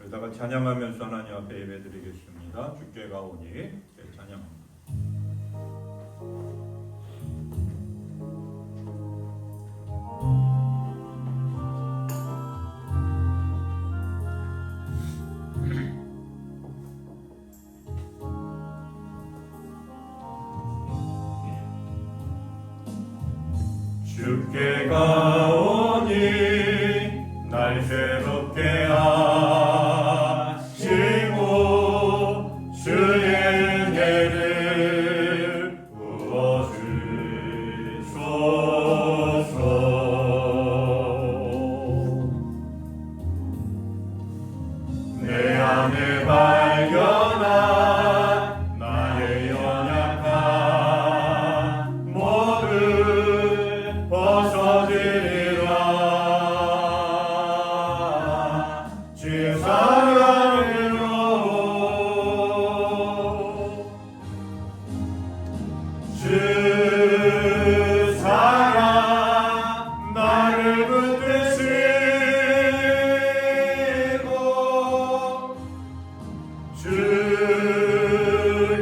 그러다가 찬양하면서 하나님 앞에 예배드리겠습니다. 주께 가오니 찬양합니다. 주께 가오니 날 새롭게 하시고 주의 은혜를 부어주소서. 내 안에 발견한 나의 연약함 모두 벗어지리라. 주의 사랑으로 주 사랑 나를 붙드시고 주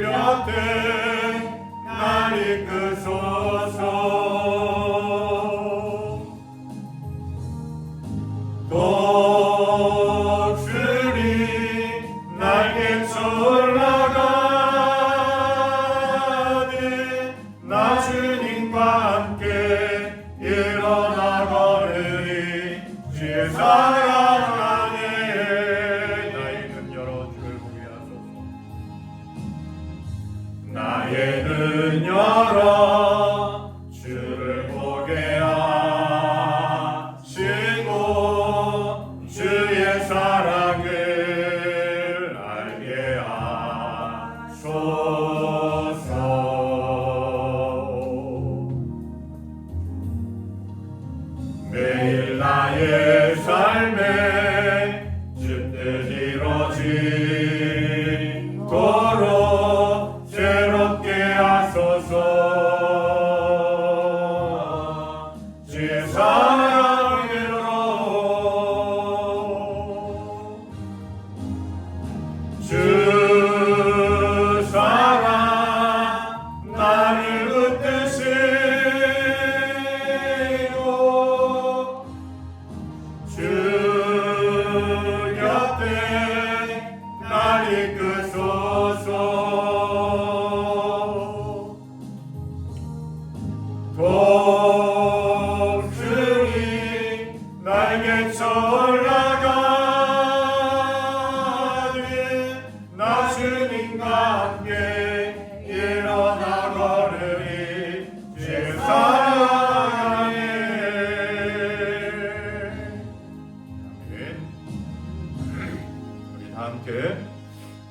곁에 날 이끄소서. 독수리 날개쳐 올라가네. 나 주님과 함께 일어나 걸으리. 주의 사랑 안에 나의 눈 열어 주를 보게 하소서. 나의 눈 열어 주를 보게 하시고 주의 사랑을 알게 하소서. 매일 나의 삶에 주 뜻 이루어지도록 새롭게 하소서. 주의 사랑으로 주 사랑 나를 붙드시고 주 곁에 날 이끄소서. 독수리 날개쳐 올라가네. 나 주님과 함께 일어나 걸으리. 주의 사랑 안에. 우리 다 함께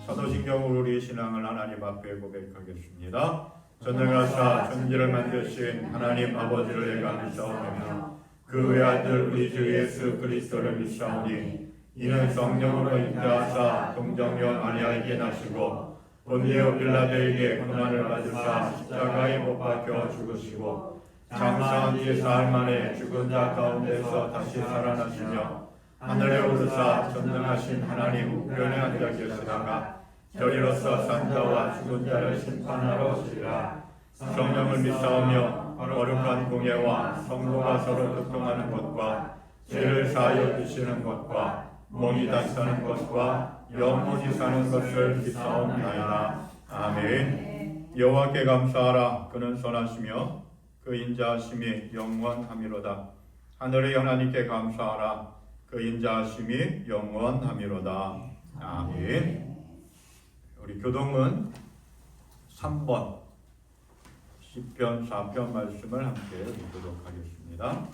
사도신경으로 우리 신앙을 하나님 앞에 고백하겠습니다. 전능하사 천지를 만드신 하나님 아버지를 내가 믿사오며 그 외아들 우리 주 예수 그리스도를 믿사오니 이는 성령으로 잉태하사 동정녀 마리아에게 나시고 본디오 빌라도에게 고난을 받으사 십자가에 못 박혀 죽으시고 장사한 지 사흘 만에 죽은 자 가운데서 다시 살아나시며 하늘에 오르사 전능하신 하나님 우편에 앉아 계시다가 저리로서 산자와 죽은 자를 심판하러 오시리라. 성령을 믿사오며 거룩한 공예와 성도가 서로 교통하는 것과 죄를 사하여 주시는 것과 몸이 다시 사는 것과 영원히 사는 것을 믿사옵나이다. 아멘. 여호와께 감사하라. 그는 선하시며 그 인자하심이 영원하미로다. 하늘의 하나님께 감사하라. 그 인자하심이 영원하미로다. 아멘. 우리 교동은 3번 시편 4편 말씀을 함께 읽도록 하겠습니다.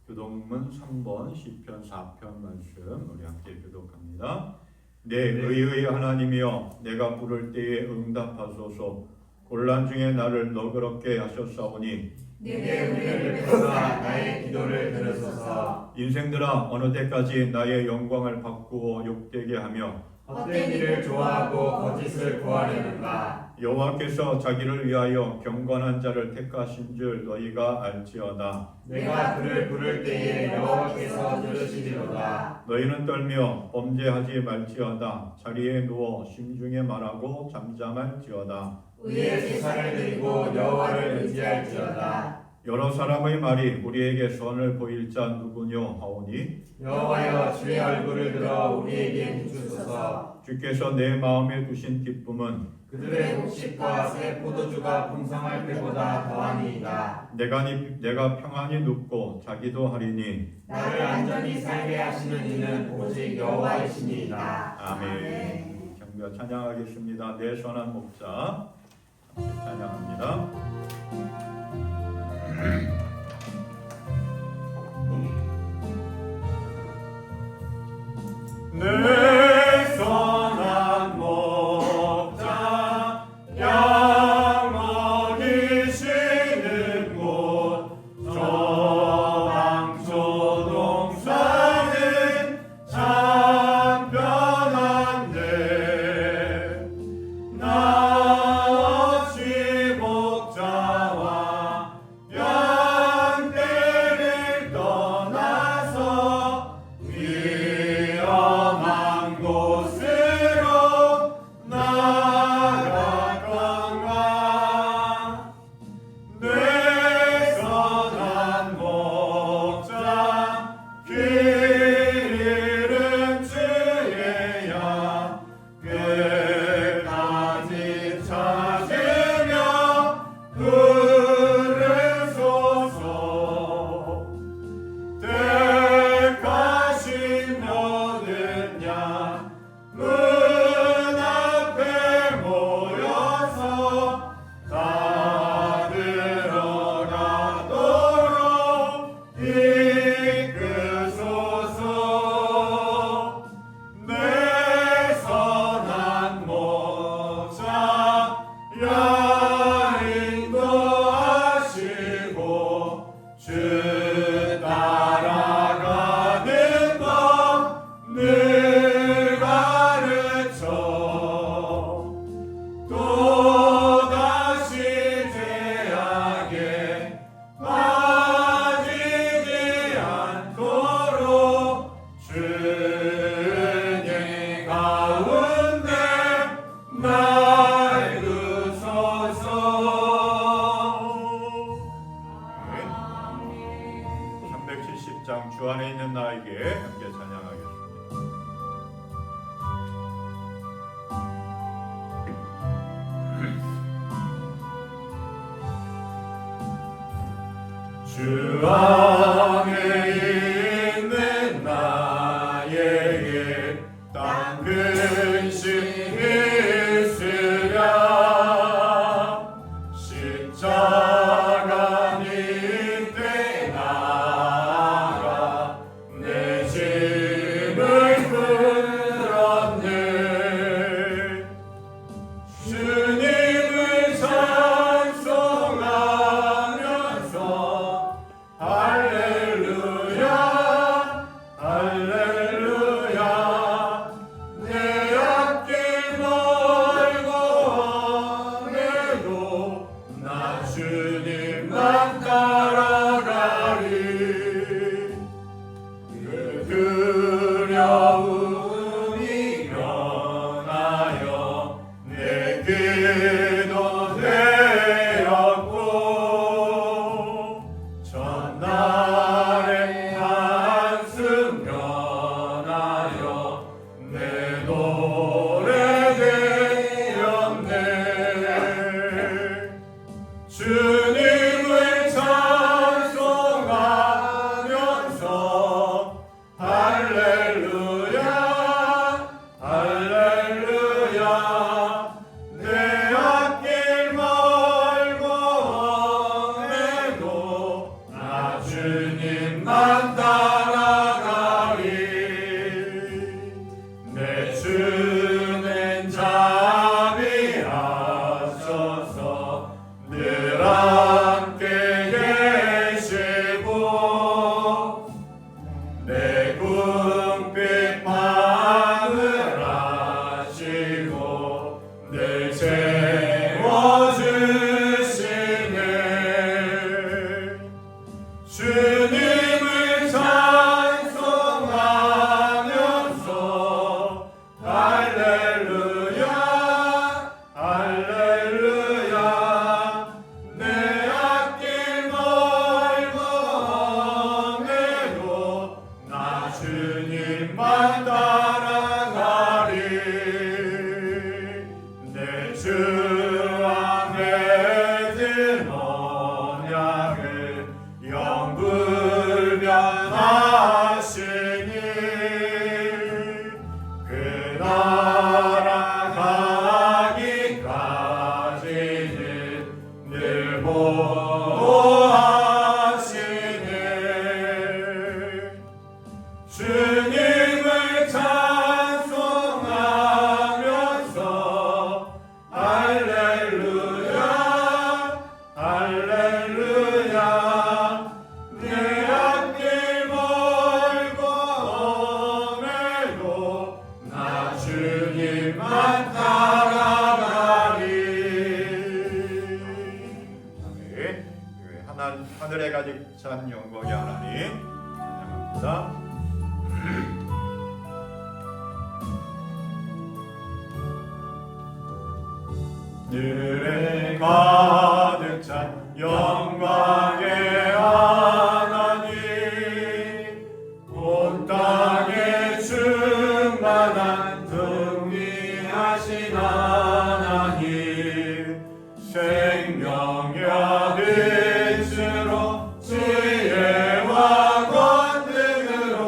교동문 3번 시편 4편 말씀 우리 함께 교독합니다. 내 의의 하나님이여 내가 부를 때에 응답하소서. 곤란 중에 나를 너그럽게 하셨사오니 내게 은혜를 베푸사 나의 기도를 들으소서. 인생들아 어느 때까지 나의 영광을 바꾸어 욕되게 하며 헛된 일을 좋아하고 거짓을 구하려는가. 여호와께서 자기를 위하여 경건한 자를 택하신 줄 너희가 알지어다. 내가 그를 부를 때에 여호와께서 들으시리로다. 너희는 떨며 범죄하지 말지어다. 자리에 누워 심중에 말하고 잠잠할지어다. 의의 제사를 드리고 여호와를 의지할지어다. 여러 사람의 말이 우리에게 선을 보일 자 누구뇨 하오니 여호와여 주의 얼굴을 들어 우리에게 비추소서. 주께서 내 마음에 두신 기쁨은 그들의 곡식과 새 포도주가 풍성할 때보다 더하니이다. 내가 평안히 눕고 자기도 하리니 나를 안전히 살게 하시는 이는 오직 여호와이시니이다. 아멘. 경배 찬양하겠습니다. 내 선한 목자 함께 찬양합니다. 내 선한 목자 양목이 쉬는 곳 저방초 동산은 참 편한데 나 없이 목자와 양떼를 떠나서 위험한 곳으로 나갔던가. 내 선한 목자 그 이름 주의야 끝까지 찾으며 부르소서. 택하신 모든 양 문 앞에 모여서 다 들어가도록 이끄소서. 내 선한 목자 야 인도하시고 주 따라가는 법 늘 가르쳐 또다시 죄악에 빠지지 않도록 주님 가운데 날 두소서. 370장 주 안에 있는 나에게 함께 찬양하겠습니다. 주 안에 있는 나에게 딴 근심 있으랴. 십자가 밑에 나가 내 짐을 풀었네. 주님을 찬송하면서 할렐루야 할렐루야. 내 앞길 멀고 험해도 나 주님만 따라가리. 그 두려움이 변하여 내 기도 되었고 전날의 한숨 변하여 내 노래 되었네. 주님을 찬송하면서 구하시네. 주님을 찬송하면서 할렐루야 할렐루야 내 앞길 멀고 오매도 나 주님만 따라가리. 아멘. 하늘에 가득 찬 영광의 하나님 찬양합니다. 하늘에 가득 찬 영광의 하나님 온 땅에 충만한 등미하신 하나님 생명의 빛으로 지혜와 권능으로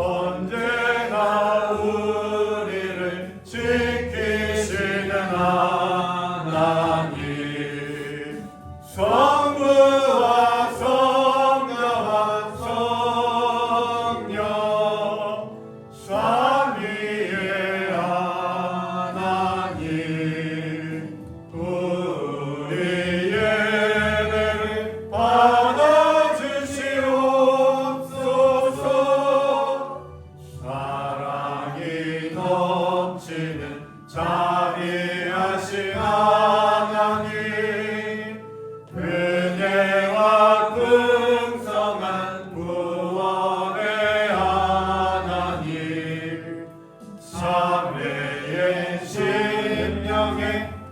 언제나 우리를 지키시는 하나님 성부와 성자와 성령 삼위의 하나님 우리 예배를 받아주시옵소서. 사랑이 넘치는 자비하신 하나님 은혜와 풍성한 구원의 하나님 참회의 심령에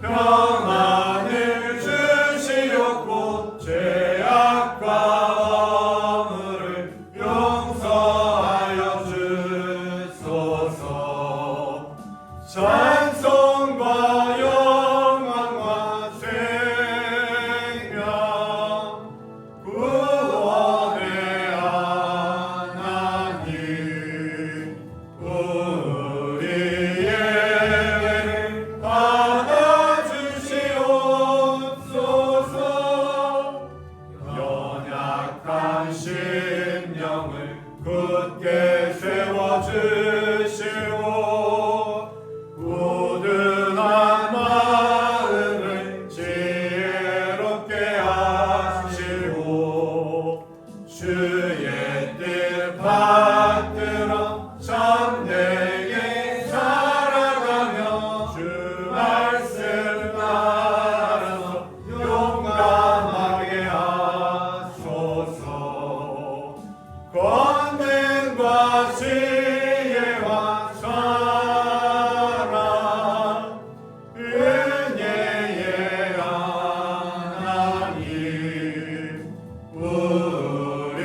평안을 주시옵고 죄악과 허물을 용서하여 주소서. 찬송과 영광과 생명 구원의 하나님 우리 예배를 받아주시옵소서. 연약한 심령을 굳게 세워주시고 우둔한 마음을 지혜롭게 하시고 주의 뜻 받들어 참되게 살아가며 주 말씀 따라서 용감하게 하소서. 권능과 지혜와 사랑 은혜의 하나님 우리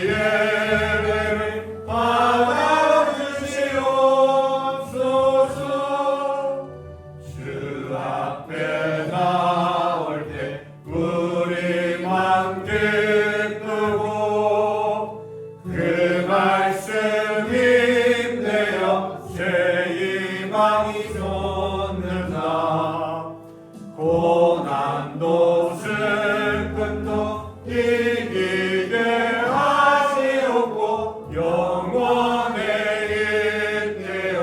예배를 받아주시옵소서. 주 앞에 나올 때 우리만 기쁘고 그 말씀 힘내어 새 희망이 솟는다. 고난도 슬픔도 이기게 하시옵고 영원에 잇대어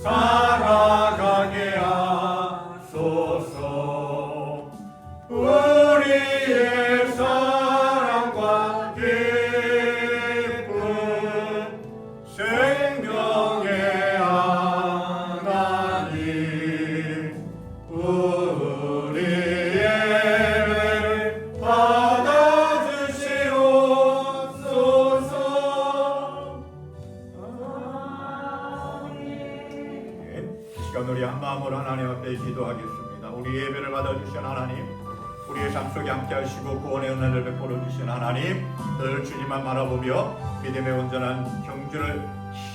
살아가게 하소서. 우리의 사랑과 기쁨 생명의 하나님 우리 예배를 받아주시옵소서. 이 시간 우리 한 마음으로 하나님 앞에 기도하겠습니다. 우리 예배를 받아주신 하나님 우리의 삶 속에 함께 하시고 구원의 은혜를 베풀어 주신 하나님 늘 주님만 바라보며 믿음의 온전한 경주를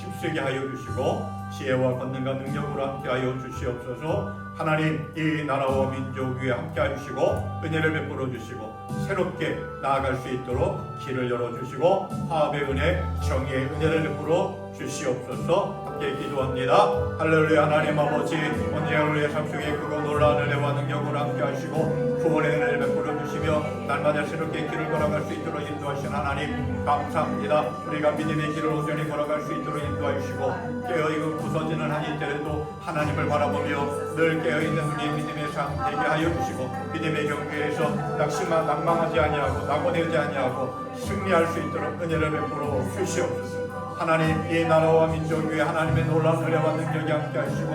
힘쓰게 하여 주시고 지혜와 권능과 능력으로 함께 하여 주시옵소서. 하나님 이 나라와 민족 위에 함께 하시고 은혜를 베풀어 주시고 새롭게 나아갈 수 있도록 길을 열어주시고 화합의 은혜 정의의 은혜를 베풀어 주시옵소서. 함께 기도합니다. 할렐루야. 하나님 아버지 언제나 우리의 삶 속에 크고 놀라운 은혜와 능력으로 함께 하시고 구원의 은혜를 베풀어 주시며 날마다 새롭게 길을 걸어갈 수 있도록 인도하신 하나님 감사합니다. 우리가 믿음의 길을 온전히 걸어갈 수 있도록 인도하여 주시고 깨어있고 부서지는 한이 때에도 하나님을 바라보며 늘 깨어있는 우리의 믿음의 삶 되게 하여 주시고 믿음의 경계에서 낙망하지 아니하고 낙오되지 아니하고 승리할 수 있도록 은혜를 베풀어 주시옵소서. 하나님 이 나라와 민족 위에 하나님의 놀라운 은혜와 능력이 함께 하시고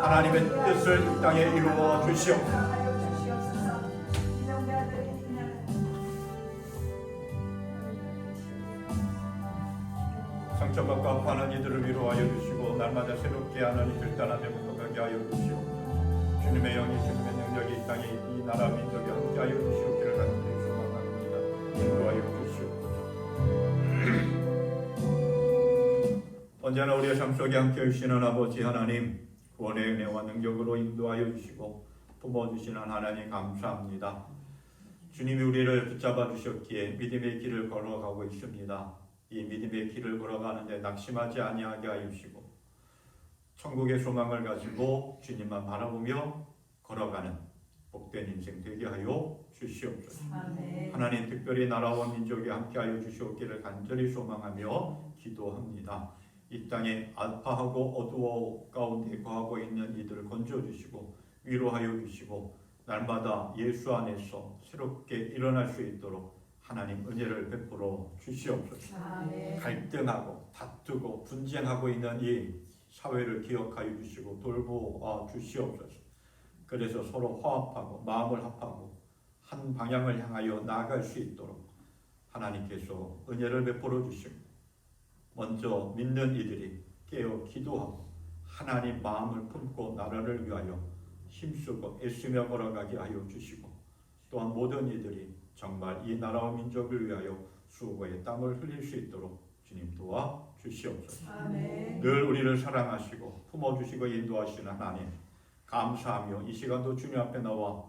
하나님의 뜻을 이 땅에 이루어 주시옵소서. 상처받고 아파하는 이들을 위로하여 주시고 날마다 새롭게 하나님 결단하며 행복하게 하여 주시옵소서. 주님의 영이 주님의 능력이 이 땅에 이 나라 민족에 함께 하여 주시옵기를 간절히 소망합니다. 인도하여 주시옵소서. 언제나 우리의 삶 속에 함께 하시는 아버지 하나님 구원의 은혜와 능력으로 인도하여 주시고 품어주시는 하나님 감사합니다. 주님이 우리를 붙잡아 주셨기에 믿음의 길을 걸어가고 있습니다. 이 믿음의 길을 걸어가는데 낙심하지 아니하게 하여 주시고 천국의 소망을 가지고 주님만 바라보며 걸어가는 복된 인생 되게 하여 주시옵소서. 하나님 특별히 나라와 민족에 함께 하여 주시옵기를 간절히 소망하며 기도합니다. 이 땅에 아파하고 어두워 가운데 거하고 있는 이들을 건져주시고 위로하여 주시고 날마다 예수 안에서 새롭게 일어날 수 있도록 하나님 은혜를 베풀어 주시옵소서. 갈등하고 다투고 분쟁하고 있는 이 사회를 기억하여 주시고 돌보아 주시옵소서. 그래서 서로 화합하고 마음을 합하고 한 방향을 향하여 나아갈 수 있도록 하나님께서 은혜를 베풀어 주시고 먼저 믿는 이들이 깨어 기도하고 하나님 마음을 품고 나라를 위하여 힘쓰고 애쓰며 걸어가게 하여 주시고 또한 모든 이들이 정말 이 나라와 민족을 위하여 수고의 땀을 흘릴 수 있도록 주님 도와 주시옵소서. 늘 우리를 사랑하시고 품어주시고 인도하시는 하나님 감사하며 이 시간도 주님 앞에 나와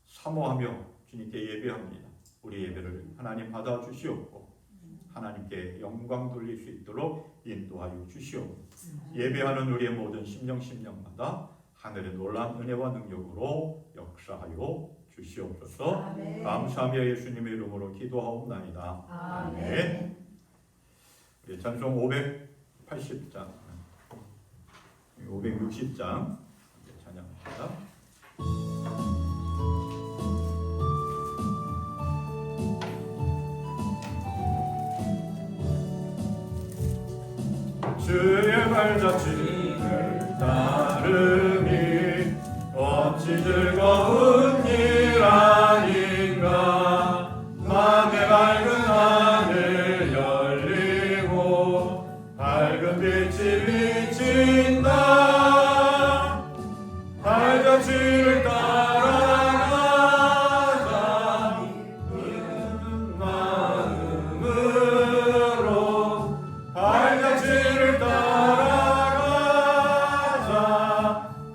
사모하며 주님께 예배합니다. 우리 예배를 하나님 받아 주시옵고 하나님께 영광 돌릴 수 있도록 인도하여 주시옵고 예배하는 우리의 모든 심령마다 하늘의 놀라운 은혜와 능력으로 역사하여 주시옵소서. 감사하며 예수님의 이름으로 기도하옵나이다. 아멘. 우리 찬송 580장 560장 찬양합니다. 주의 발자취를 따르니 어찌 즐거운 일 아닌가. 맘에 밝은 하늘 열리고 밝은 빛이 비친다. 발자취를 따라가자 기쁜 마음으로 발자취를 따라가자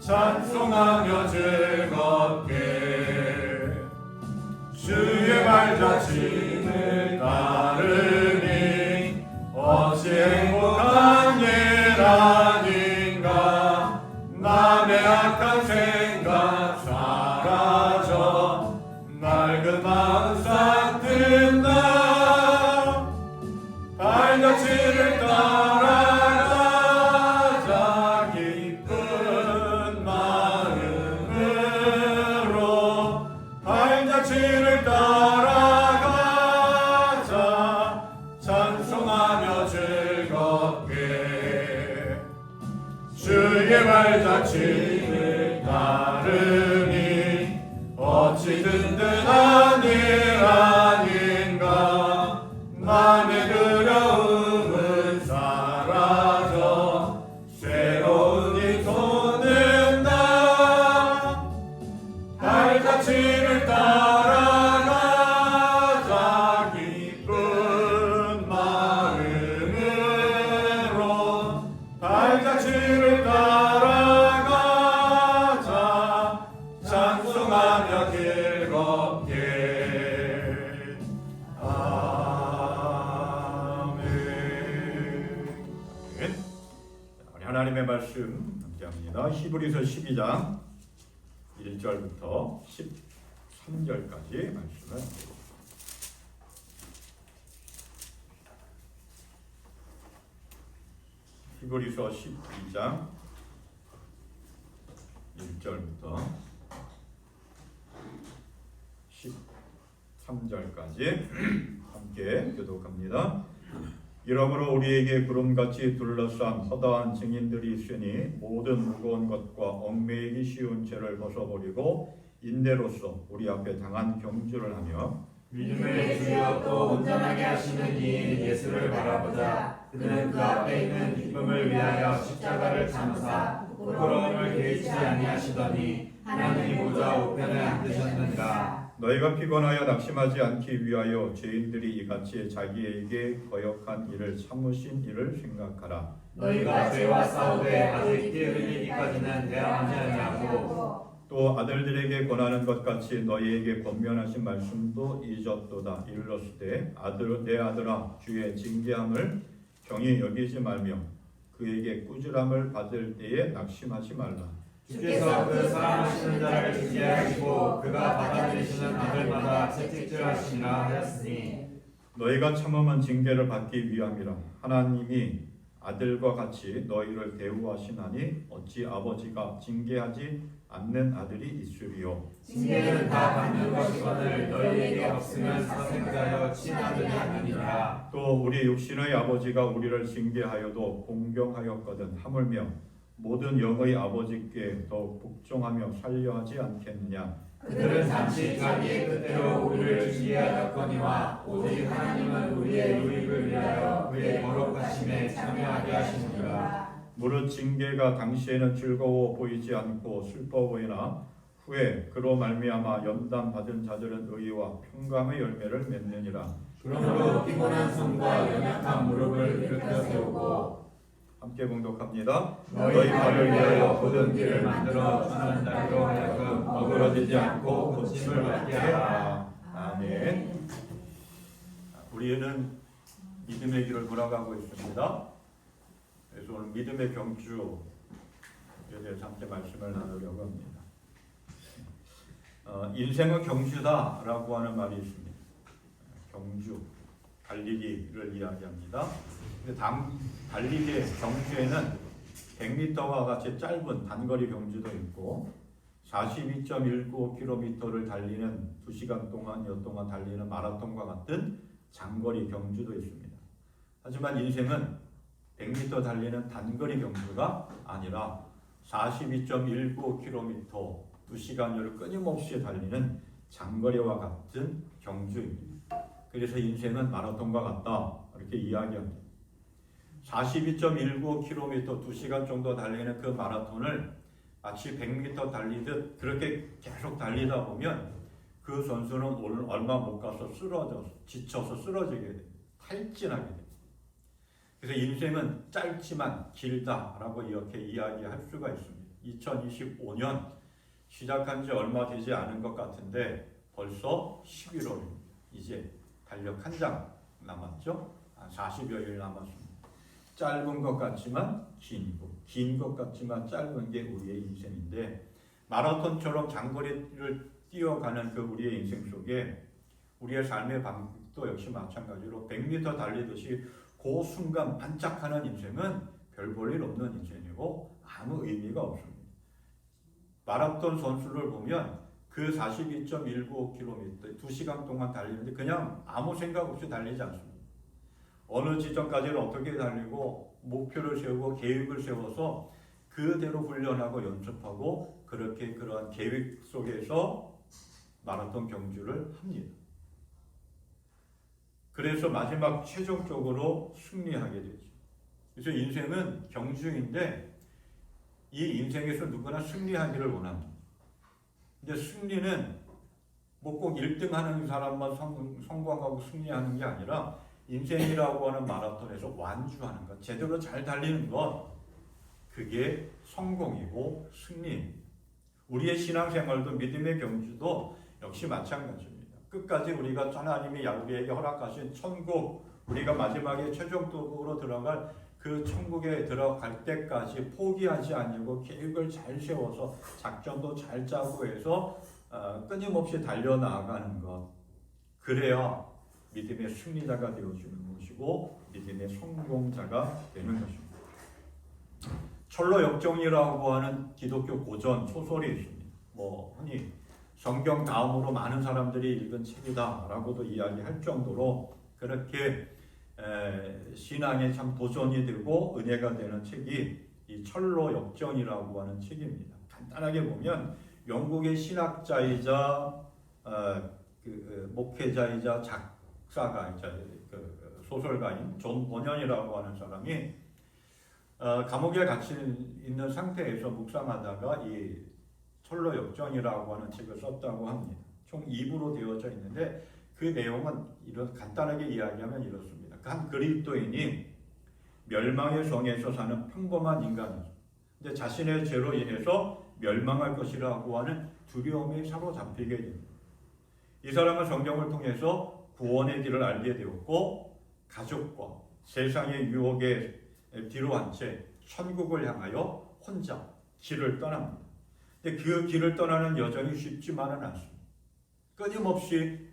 찬송하며 즐겁게 주의 발자취를 따르니 어찌 행복한 일 아닌가. 맘의 악한 생각 사라져 맑은 마음 싹 든다. 발자취를 따라가자 기쁜 마음으로 발자취를 따라가자 찬송하며 즐겁게 주의 발자취를 따르니 어찌 든든한 일 아닌가. 맘의 두려움은 사라져 새로운 일 솟는다. 발자취를 따라가자 기쁜 마음으로 발자취를 따라가자 찬송하며 즐겁게 아멘. 우리 하나님의 말씀 함께합니다. 히브리서 12장 1절부터 3절까지 말씀을 히브리서 12장 1절부터 13절까지 함께 교독합니다. 이러므로 우리에게 구름같이 둘러싼 허다한 증인들이 있으니 모든 무거운 것과 얽매이기 쉬운 죄를 벗어버리고 인내로서 우리 앞에 당한 경주를 하며 믿음의 주여 또 온전하게 하시는 이인 예수를 바라보자. 그는 그 앞에 있는 기쁨을 위하여 십자가를 참으사 부끄러움을 개의치 아니하시더니 하나님이 보좌 우편에 앉으셨는가. 너희가 피곤하여 낙심하지 않기 위하여 죄인들이 이같이 자기에게 거역한 일을 참으신 일을 생각하라. 너희가 죄와 싸우되 아직 피 흘리기까지는 대항하지 아니하고 또 아들들에게 권하는 것 같이 너희에게 권면하신 말씀도 잊었도다. 이르렀으되 내 아들아 주의 징계함을 경히 여기지 말며 그에게 꾸지람을 받을 때에 낙심하지 말라. 주께서 그 사랑하시는 자를 징계하시고 그가 받아들이시는 아들마다 채찍질하시니라 하였으니 너희가 참음은 징계를 받기 위함이라. 하나님이 아들과 같이 너희를 대우하시나니 어찌 아버지가 징계하지 않는 아들이 있으리요. 징계는 다 받는 것이거늘 너희에게 없으면 사생자여 친아들이 아니니라. 또 우리 육신의 아버지가 우리를 징계하여도 공경하였거든 하물며 모든 영의 아버지께 더욱 복종하며 살려하지 않겠느냐. 그들은 잠시 자기의 뜻대로 우리를 징계하였거니와 오직 하나님은 우리의 유익을 위하여 그의 거룩하심에 참여하게 하시니라. 무릇 징계가 당시에는 즐거워 보이지 않고 슬퍼 보이나 후에 그로 말미암아 연단 받은 자들은 의와 평강의 열매를 맺느니라. 그러므로 피곤한 손과 연약한 무릎을 일으켜 세우고 함께 봉독합니다. 너희 발을 위하여 곧은 길을 만들어 주는 자로 하여금 어그러지지 않고 고침을 받게 하라. 아멘. 우리는 믿음의 길을 돌아가고 있습니다. 그래서 오늘 믿음의 경주에 대해서 함께 말씀을 나누려고 합니다. 인생은 경주다라고 하는 말이 있습니다. 경주, 달리기를 이야기합니다. 근데 달리기의 경주에는 100m와 같이 짧은 단거리 경주도 있고 42.19km를 달리는 2시간 동안 달리는 마라톤과 같은 장거리 경주도 있습니다. 하지만 인생은 100m 달리는 단거리 경주가 아니라 42.19km 2시간여를 끊임없이 달리는 장거리와 같은 경주입니다. 그래서 인생은 마라톤과 같다 이렇게 이야기합니다. 42.19km 2시간 정도 달리는 그 마라톤을 마치 100m 달리듯 그렇게 계속 달리다 보면 그 선수는 오늘 얼마 못 가서 지쳐서 쓰러지게 됩니다. 탈진하게 됩니다. 그래서 인생은 짧지만 길다라고 이렇게 이야기할 수가 있습니다. 2025년 시작한 지 얼마 되지 않은 것 같은데 벌써 11월입니다. 이제 달력 한 장 남았죠? 40여일 남았습니다. 짧은 것 같지만 긴 것 같지만 짧은 게 우리의 인생인데 마라톤처럼 장거리를 뛰어가는 그 우리의 인생 속에 우리의 삶의 방식도 역시 마찬가지로 100m 달리듯이 그 순간 반짝하는 인생은 별 볼 일 없는 인생이고 아무 의미가 없습니다. 마라톤 선수를 보면 그 42.19km 2시간 동안 달리는데 그냥 아무 생각 없이 달리지 않습니다. 어느 지점까지는 어떻게 달리고 목표를 세우고 계획을 세워서 그대로 훈련하고 연습하고 그렇게 그러한 계획 속에서 마라톤 경주를 합니다. 그래서 마지막 최종적으로 승리하게 되죠. 그래서 인생은 경주인데 이 인생에서 누구나 승리하기를 원합니다. 근데 승리는 뭐 꼭 1등 하는 사람만 성공하고 승리하는 게 아니라 인생이라고 하는 마라톤에서 완주하는 것, 제대로 잘 달리는 것, 그게 성공이고 승리입니다. 우리의 신앙생활도 믿음의 경주도 역시 마찬가지입니다. 끝까지 우리가 하나님이 우리에게 허락하신 천국, 우리가 마지막에 최종적으로 들어갈 그 천국에 들어갈 때까지 포기하지 아니고 계획을 잘 세워서 작전도 잘 짜고 해서 끊임없이 달려나가는 것, 그래야 믿음의 승리자가 되어주는 것이고 믿음의 성공자가 되는 것입니다. 철로 역정이라고 하는 기독교 고전 소설이 있습니다. 흔히 성경 다음으로 많은 사람들이 읽은 책이다라고도 이야기할 정도로 그렇게 신앙에 참 도전이 되고 은혜가 되는 책이 이 철로 역정이라고 하는 책입니다. 간단하게 보면 영국의 신학자이자 목회자이자 작사가이자 소설가인 존 버년이라고 하는 사람이 감옥에 갇혀 있는 상태에서 묵상하다가 이 철로 역정이라고 하는 책을 썼다고 합니다. 총 2부로 되어져 있는데 그 내용은 간단하게 이야기하면 이렇습니다. 한 그리스도인이 멸망의 성에서 사는 평범한 인간이죠. 근데 자신의 죄로 인해서 멸망할 것이라고 하는 두려움에 사로잡히게 됩니다. 이 사람은 성경을 통해서 구원의 길을 알게 되었고 가족과 세상의 유혹에 뒤로 한 채 천국을 향하여 혼자 길을 떠납니다. 근데 그 길을 떠나는 여정이 쉽지만은 않습니다. 끊임없이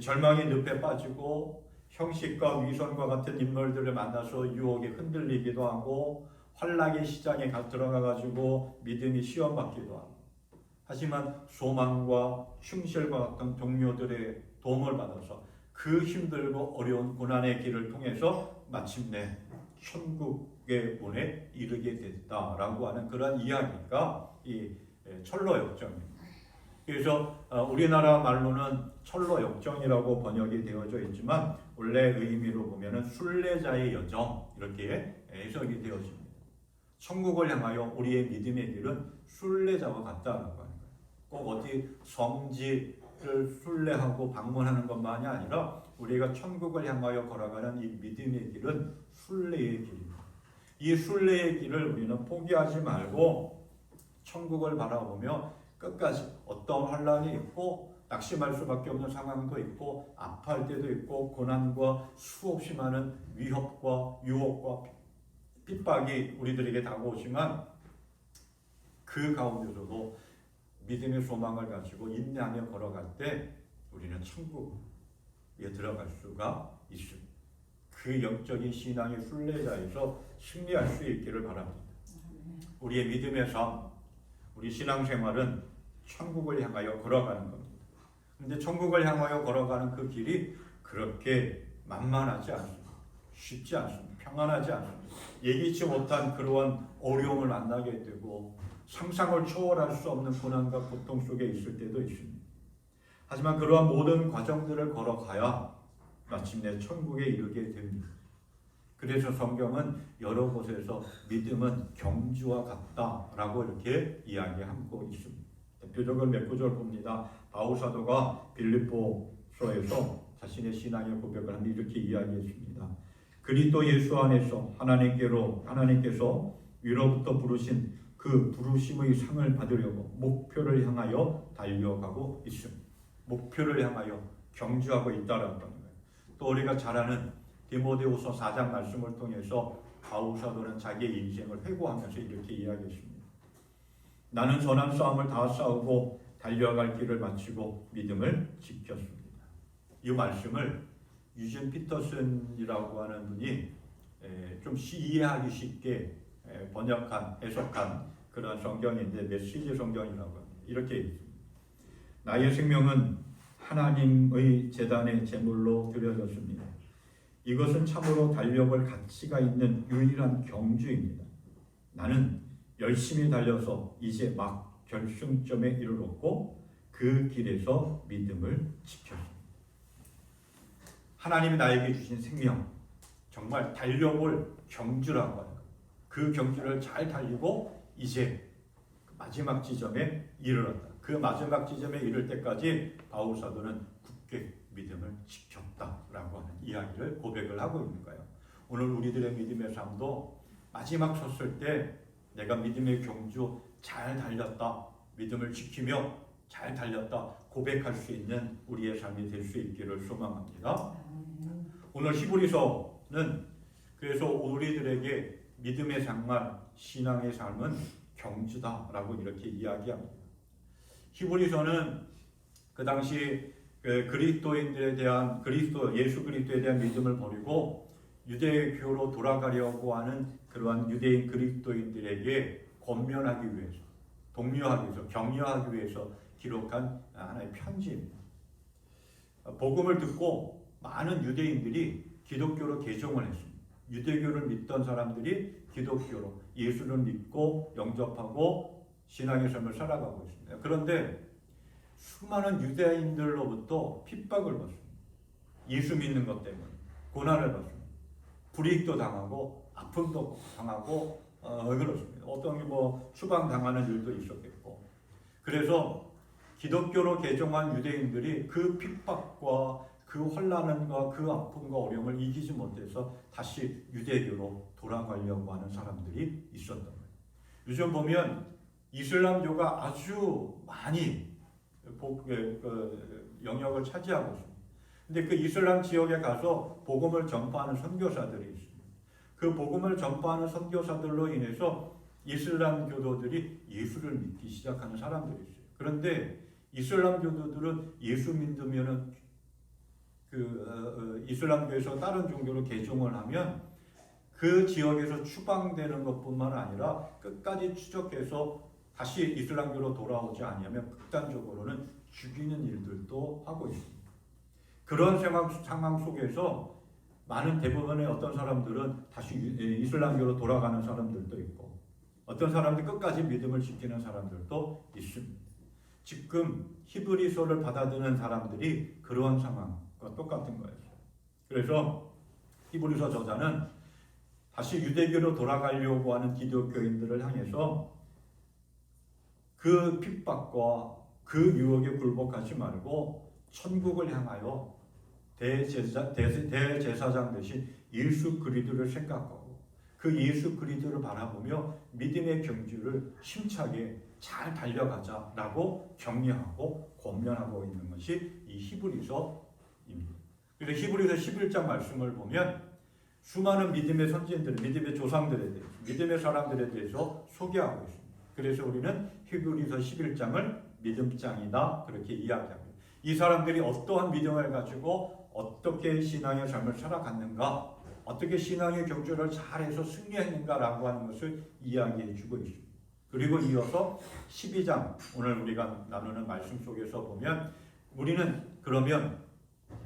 절망의 늪에 빠지고 형식과 위선과 같은 인물들을 만나서 유혹에 흔들리기도 하고 환락의 시장에 들어가가지고 믿음이 시험받기도 하고 하지만 소망과 흉실과 같은 동료들의 도움을 받아서 그 힘들고 어려운 고난의 길을 통해서 마침내 천국의 문에 이르게 됐다라고 하는 그런 이야기가 이 철로 역정입니다. 그래서 우리나라 말로는 철로 역정이라고 번역이 되어져 있지만 원래 의미로 보면은 순례자의 여정 이렇게 해석이 되어집니다. 천국을 향하여 우리의 믿음의 길은 순례자와 같다라고 하는 거예요. 꼭 어디 성지를 순례하고 방문하는 것만이 아니라 우리가 천국을 향하여 걸어가는 이 믿음의 길은 순례의 길입니다. 이 순례의 길을 우리는 포기하지 말고 천국을 바라보며 끝까지 어떤 환란이 있고 낙심할 수밖에 없는 상황도 있고 아파할 때도 있고 고난과 수없이 많은 위협과 유혹과 핍박이 우리들에게 다가오지만 그 가운데서도 믿음의 소망을 가지고 인내하며 걸어갈 때 우리는 천국에 들어갈 수가 있습니다. 그 영적인 신앙의 순례자에서 승리할 수 있기를 바랍니다. 우리의 믿음의 삶, 우리 신앙생활은 천국을 향하여 걸어가는 겁니다. 그런데 천국을 향하여 걸어가는 그 길이 그렇게 만만하지 않습니다. 쉽지 않습니다. 평안하지 않습니다. 예기치 못한 그러한 어려움을 만나게 되고 상상을 초월할 수 없는 고난과 고통 속에 있을 때도 있습니다. 하지만 그러한 모든 과정들을 걸어가야 마침내 천국에 이르게 됩니다. 그래서 성경은 여러 곳에서 믿음은 경주와 같다라고 이렇게 이야기하고 있습니다. 대표적으로 몇 구절 봅니다. 바울 사도가 빌립보서에서 자신의 신앙의 고백을 하며 이렇게 이야기했습니다. 그리스도 예수 안에서 하나님께서 위로부터 부르신 그 부르심의 상을 받으려고 목표를 향하여 달려가고 있습니다. 목표를 향하여 경주하고 있다라는 거예요. 또 우리가 잘 아는 디모데후서 4장 말씀을 통해서 바울 사도는 자기의 인생을 회고하면서 이렇게 이야기했습니다. 나는 선한 싸움을 다 싸우고 달려갈 길을 마치고 믿음을 지켰습니다. 이 말씀을 유진 피터슨이라고 하는 분이 좀 이해하기 쉽게 번역한, 해석한 그런 성경인데 메시지 성경이라고 합니다. 이렇게 있습니다. 나의 생명은 하나님의 제단의 제물로 드려졌습니다. 이것은 참으로 달려볼 가치가 있는 유일한 경주입니다. 나는 열심히 달려서 이제 막 결승점에 이르렀고 그 길에서 믿음을 지켰습니다. 하나님이 나에게 주신 생명, 정말 달려볼 경주라고 하는 것. 그 경주를 잘 달리고 이제 마지막 지점에 이르렀다. 그 마지막 지점에 이를 때까지 바울 사도는 굳게 믿음을 지켰다라고 하는 이야기를 고백을 하고 있는 거예요. 오늘 우리들의 믿음의 삶도 마지막 섰을 때 내가 믿음의 경주 잘 달렸다, 믿음을 지키며 잘 달렸다 고백할 수 있는 우리의 삶이 될 수 있기를 소망합니다. 오늘 히브리서는 그래서 우리들에게 믿음의 생활, 신앙의 삶은 경주다라고 이렇게 이야기합니다. 히브리서는 그 당시 그 그리스도인들에 대한 예수 그리스도에 대한 믿음을 버리고 유대교로 돌아가려고 하는 그러한 유대인 그리스도인들에게 권면하기 위해서, 독려하기 위해서, 격려하기 위해서 기록한 하나의 편지입니다. 복음을 듣고 많은 유대인들이 기독교로 개종을 했습니다. 유대교를 믿던 사람들이 기독교로 예수를 믿고 영접하고 신앙의 삶을 살아가고 있습니다. 그런데 수많은 유대인들로부터 핍박을 받습니다. 예수 믿는 것 때문에 고난을 받습니다. 불이익도 당하고 아픔도 당하고 그렇습니다. 어떤 추방당하는 일도 있었겠고, 그래서 기독교로 개종한 유대인들이 그 핍박과 그 환난과 그 아픔과 어려움을 이기지 못해서 다시 유대교로 돌아가려고 하는 사람들이 있었던 거예요. 요즘 보면 이슬람교가 아주 많이 영역을 차지하고 있습니다. 근데 그 이슬람 지역에 가서 복음을 전파하는 선교사들이 있습니다. 그 복음을 전파하는 선교사들로 인해서 이슬람 교도들이 예수를 믿기 시작하는 사람들이 있어요. 그런데 이슬람 교도들은 예수 믿으면은 이슬람교에서 다른 종교로 개종을 하면 그 지역에서 추방되는 것뿐만 아니라 끝까지 추적해서 다시 이슬람교로 돌아오지 않으면 극단적으로는 죽이는 일들도 하고 있습니다. 그런 상황 속에서 많은 대부분의 어떤 사람들은 다시 이슬람교로 돌아가는 사람들도 있고, 어떤 사람들 끝까지 믿음을 지키는 사람들도 있습니다. 지금 히브리서를 받아들이는 사람들이 그러한 상황과 똑같은 거예요. 그래서 히브리서 저자는 다시 유대교로 돌아가려고 하는 기독교인들을 향해서 그 핍박과 그 유혹에 굴복하지 말고 천국을 향하여 대제사장 대신 예수 그리스도를 생각하고 그 예수 그리스도를 바라보며 믿음의 경주를 힘차게 잘 달려가자라고 격려하고 권면하고 있는 것이 이 히브리서입니다. 그래서 히브리서 11장 말씀을 보면 수많은 믿음의 선진들, 믿음의 조상들에 대해서, 믿음의 사람들에 대해서 소개하고 있습니다. 그래서 우리는 히브리서 11장을 믿음장이다 그렇게 이야기합니다. 이 사람들이 어떠한 믿음을 가지고 어떻게 신앙의 삶을 살아갔는가, 어떻게 신앙의 경주를 잘해서 승리했는가라고 하는 것을 이야기해 주고 있습니다. 그리고 이어서 12장, 오늘 우리가 나누는 말씀 속에서 보면 우리는 그러면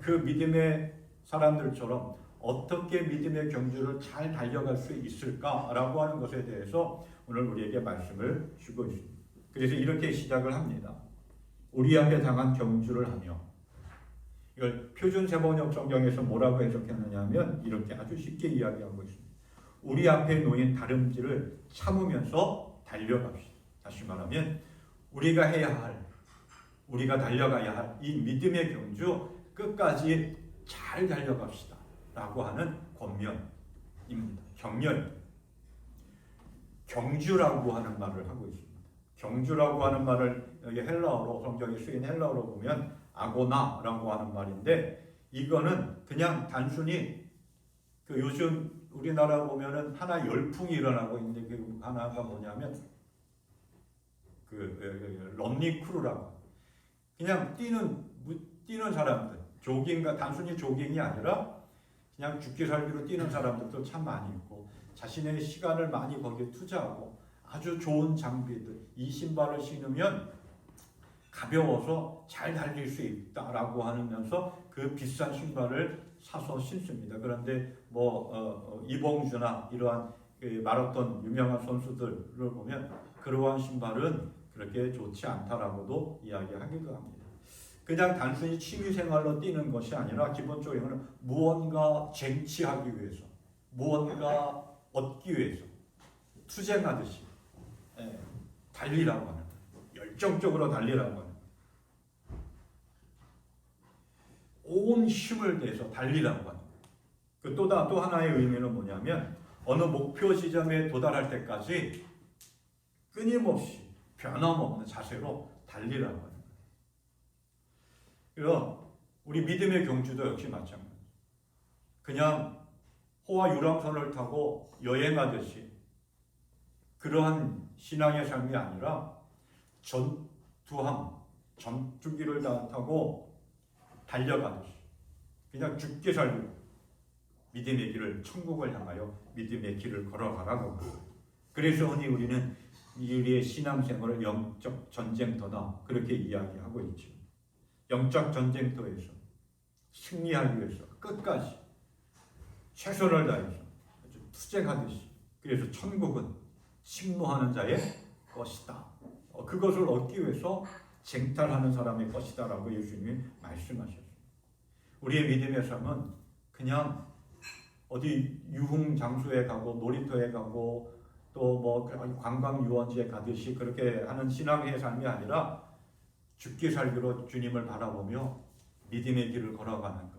그 믿음의 사람들처럼 어떻게 믿음의 경주를 잘 달려갈 수 있을까라고 하는 것에 대해서 오늘 우리에게 말씀을 주고 있습니다. 그래서 이렇게 시작을 합니다. 우리 앞에 당한 경주를 하며, 이걸 표준 세번역 성경에서 뭐라고 해석했느냐 하면 이렇게 아주 쉽게 이야기하고 있습니다. 우리 앞에 놓인 다름질을 참으면서 달려갑시다. 다시 말하면 우리가 해야 할, 우리가 달려가야 할 이 믿음의 경주 끝까지 잘 달려갑시다 라고 하는 권면입니다. 격려입니다. 경주라고 하는 말을 하고 있습니다. 경주라고 하는 말을 여기 헬라어로, 성경에 쓰인 헬라어로 보면 아고나라고 하는 말인데, 이거는 그냥 단순히 요즘 우리나라 보면은 하나 열풍이 일어나고 있는데 그 하나가 뭐냐면 런닝크루라고, 그냥 뛰는 사람들, 조깅과 단순히 조깅이 아니라 그냥 죽기 살기로 뛰는 사람들도 참 많이 있고, 자신의 시간을 많이 거기에 투자하고 아주 좋은 장비들, 이 신발을 신으면 가벼워서 잘 달릴 수 있다라고 하면서 그 비싼 신발을 사서 신습니다. 그런데 이봉주나 이러한 마라톤 유명한 선수들을 보면 그러한 신발은 그렇게 좋지 않다라고도 이야기하기도 합니다. 그냥 단순히 취미생활로 뛰는 것이 아니라 기본적으로는 무언가 쟁취하기 위해서, 무언가 얻기 위해서 투쟁하듯이 달리라고 하는 거예요. 열정적으로 달리라고 하는 거예요. 온 힘을 내서 달리라고 하는 거예요. 또 하나의 의미는 뭐냐면 어느 목표 지점에 도달할 때까지 끊임없이 변함없는 자세로 달리라고 하는 거예요. 그래서 우리 믿음의 경주도 역시 마찬가지예요. 그냥 호와 유람선을 타고 여행하듯이 그러한 신앙의 삶이 아니라 전투함, 전투기를 다 타고 달려가듯이 그냥 죽게 살고 믿음의 길을, 천국을 향하여 믿음의 길을 걸어가라고. 그래서 흔히 우리는 우리의 신앙생활을 영적 전쟁터다 그렇게 이야기하고 있죠. 영적 전쟁터에서 승리하기 위해서 끝까지 최선을 다해서 투쟁하듯이, 그래서 천국은 침노하는 자의 것이다. 그것을 얻기 위해서 쟁탈하는 사람의 것이다라고 예수님이 말씀하셨어요. 우리의 믿음의 삶은 그냥 어디 유흥 장소에 가고 놀이터에 가고 또 뭐 관광 유원지에 가듯이 그렇게 하는 신앙의 삶이 아니라 죽기 살기로 주님을 바라보며 믿음의 길을 걸어가는 것.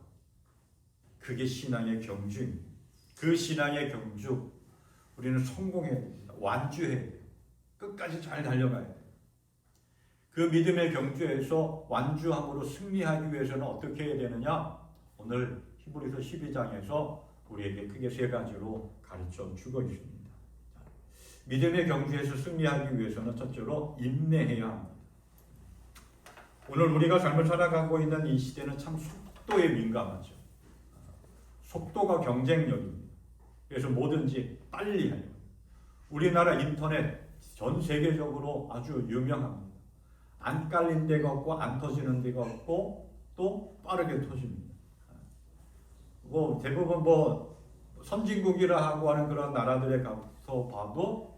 그게 신앙의 경주입니다. 그 신앙의 경주 우리는 성공해야 됩니다. 완주해야 돼요. 끝까지 잘 달려가야 돼요. 그 믿음의 경주에서 완주함으로 승리하기 위해서는 어떻게 해야 되느냐? 오늘 히브리서 12장에서 우리에게 크게 세 가지로 가르쳐 주고 있습니다. 믿음의 경주에서 승리하기 위해서는 첫째로 인내해야 합니다. 오늘 우리가 삶을 살아가고 있는 이 시대는 참 속도에 민감하죠. 속도가 경쟁력입니다. 그래서 뭐든지 빨리 해요. 우리나라 인터넷 전 세계적으로 아주 유명합니다. 안 깔린 데가 없고 안 터지는 데가 없고 또 빠르게 터집니다. 뭐 대부분 뭐 선진국이라 하고 하는 그런 나라들에 가서 봐도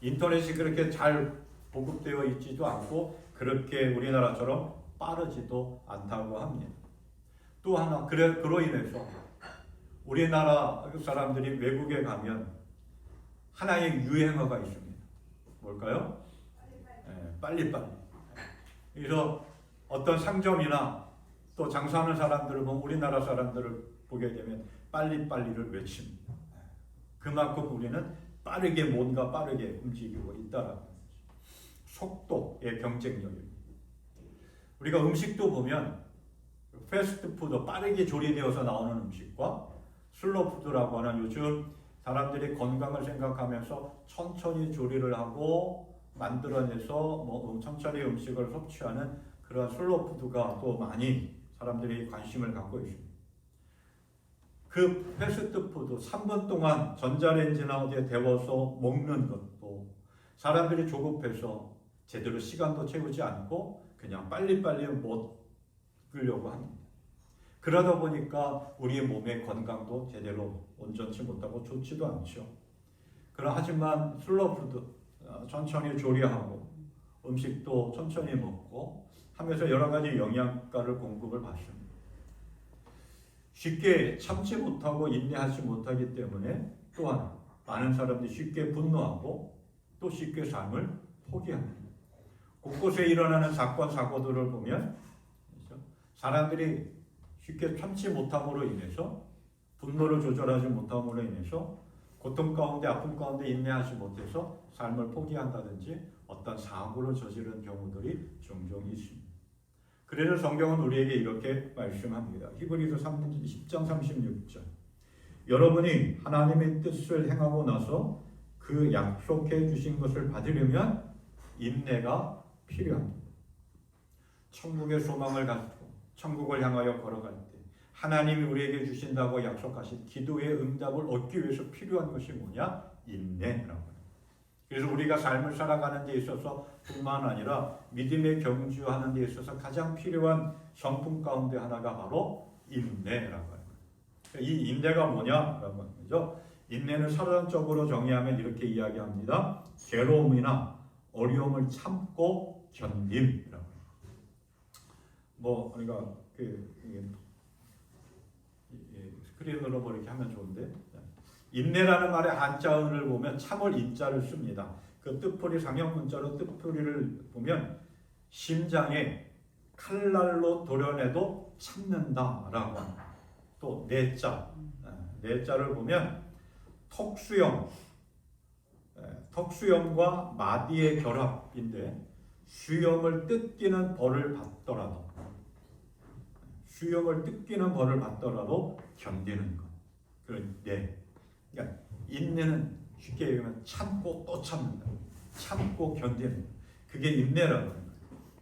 인터넷이 그렇게 잘 보급되어 있지도 않고 그렇게 우리나라처럼 빠르지도 않다고 합니다. 또 하나 그로 인해서 우리나라 사람들이 외국에 가면 하나의 유행어가 있습니다. 뭘까요? 빨리빨리. 그래서 어떤 상점이나 또 장사하는 사람들을 보면 우리나라 사람들을 보게 되면 빨리빨리를 외칩니다. 그만큼 우리는 빠르게 뭔가 빠르게 움직이고 있다라는 거죠. 속도의 경쟁력입니다. 우리가 음식도 보면 패스트푸드, 빠르게 조리되어서 나오는 음식과 슬로푸드라고 하는 요즘 사람들이 건강을 생각하면서 천천히 조리를 하고 만들어내서 뭐 천천히 음식을 섭취하는 그런 슬로푸드가 또 많이 사람들이 관심을 갖고 있습니다. 그 패스트푸드 3분 동안 전자레인지나 어디에 데워서 먹는 것도 사람들이 조급해서 제대로 시간도 채우지 않고 그냥 빨리빨리 먹으려고 합니다. 그러다 보니까 우리의 몸의 건강도 제대로 온전치 못하고 좋지도 않죠. 하지만 슬로푸드, 천천히 조리하고 음식도 천천히 먹고 하면서 여러 가지 영양가를 공급을 받습니다. 쉽게 참지 못하고 인내하지 못하기 때문에 또한 많은 사람들이 쉽게 분노하고 또 쉽게 삶을 포기합니다. 곳곳에 일어나는 사건, 사고들을 보면 사람들이 쉽게 참지 못함으로 인해서 분노를 조절하지 못함으로 인해서 고통 가운데 아픔 가운데 인내하지 못해서 삶을 포기한다든지 어떤 사고를 저지른 경우들이 종종 있습니다. 그래서 성경은 우리에게 이렇게 말씀합니다. 히브리서 10장 36절. 여러분이 하나님의 뜻을 행하고 나서 그 약속해 주신 것을 받으려면 인내가 필요합니다. 천국의 소망을 가지고 천국을 향하여 걸어갈 때 하나님이 우리에게 주신다고 약속하신 기도의 응답을 얻기 위해서 필요한 것이 뭐냐? 인내라고 합니다. 그래서 우리가 삶을 살아가는 데 있어서 뿐만 아니라 믿음의 경주하는 데 있어서 가장 필요한 성품 가운데 하나가 바로 인내라고 합니다. 이 인내가 뭐냐라고 하는 거죠. 인내는 사전적으로 정의하면 이렇게 이야기합니다. 괴로움이나 어려움을 참고 견딤이라고 합니다. 뭐 우리가 스크린으로 뭐 이렇게 하면 좋은데 인내라는 말의 한자어를 보면 참을 인자를 씁니다. 그 뜻풀이 상형 문자로 뜻풀이를 보면 심장에 칼날로 도려내도 참는다라고 합니다. 또 내자를 보면 턱수염과 마디의 결합인데 수염을 뜯기는 벌을 받더라도 견디는 것. 그러니까 인내는 쉽게 얘기하면 참고 또 참는다. 참고 견디는 것. 그게 인내라고 하는 거예요.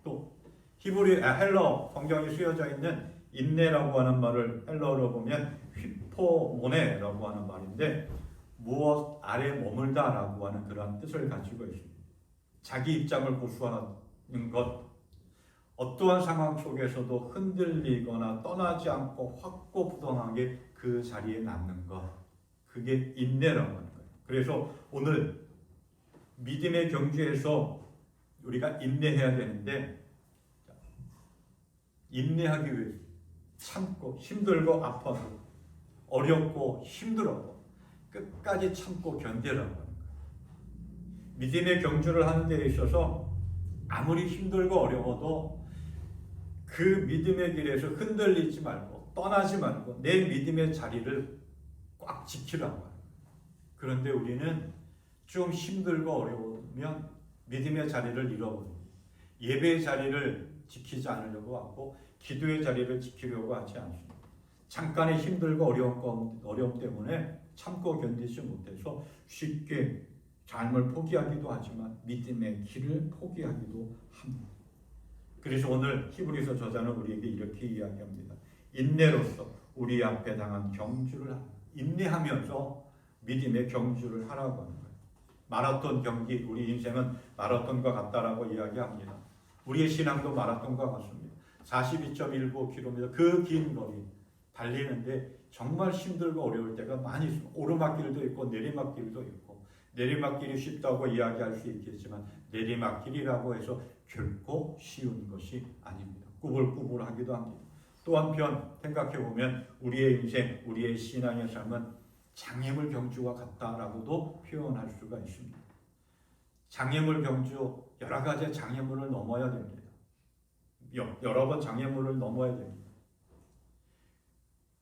또 헬러 성경에 쓰여져 있는 인내라고 하는 말을 헬러로 보면 휘포모네라고 하는 말인데 무엇 아래 머물다라고 하는 그런 뜻을 가지고 있습니다. 자기 입장을 고수하는 것, 어떠한 상황 속에서도 흔들리거나 떠나지 않고 확고부동하게 그 자리에 남는 것, 그게 인내라고 하는 거예요. 그래서 오늘 믿음의 경주에서 우리가 인내해야 되는데, 인내하기 위해 참고 힘들고 아파도 어렵고 힘들어도 끝까지 참고 견디라고 하는 거예요. 믿음의 경주를 하는 데 있어서 아무리 힘들고 어려워도 그 믿음의 길에서 흔들리지 말고 떠나지 말고 내 믿음의 자리를 꽉 지키라고 하는 거예요. 그런데 우리는 좀 힘들고 어려우면 믿음의 자리를 잃어버립니다. 예배의 자리를 지키지 않으려고 하고 기도의 자리를 지키려고 하지 않습니다. 잠깐의 힘들고 어려움 때문에 참고 견디지 못해서 쉽게 삶을 포기하기도 하지만 믿음의 길을 포기하기도 합니다. 그래서 오늘 히브리서 저자는 우리에게 이렇게 이야기합니다. 인내로서 우리 앞에 당한 경주를 인내하면서 믿음의 경주를 하라고 하는 거예요. 마라톤 경기, 우리 인생은 마라톤과 같다라고 이야기합니다. 우리의 신앙도 마라톤과 같습니다. 42.19km 그 긴 거리 달리는데 정말 힘들고 어려울 때가 많이 있습니다. 오르막길도 있고 내리막길도 있고, 내리막길이 쉽다고 이야기할 수 있겠지만 내리막길이라고 해서 결코 쉬운 것이 아닙니다. 꾸불꾸불하기도 합니다. 또 한편 생각해보면 우리의 인생, 우리의 신앙의 삶은 장애물 경주와 같다라고도 표현할 수가 있습니다. 장애물 경주, 여러 가지 장애물을 넘어야 됩니다. 여러 번 장애물을 넘어야 됩니다.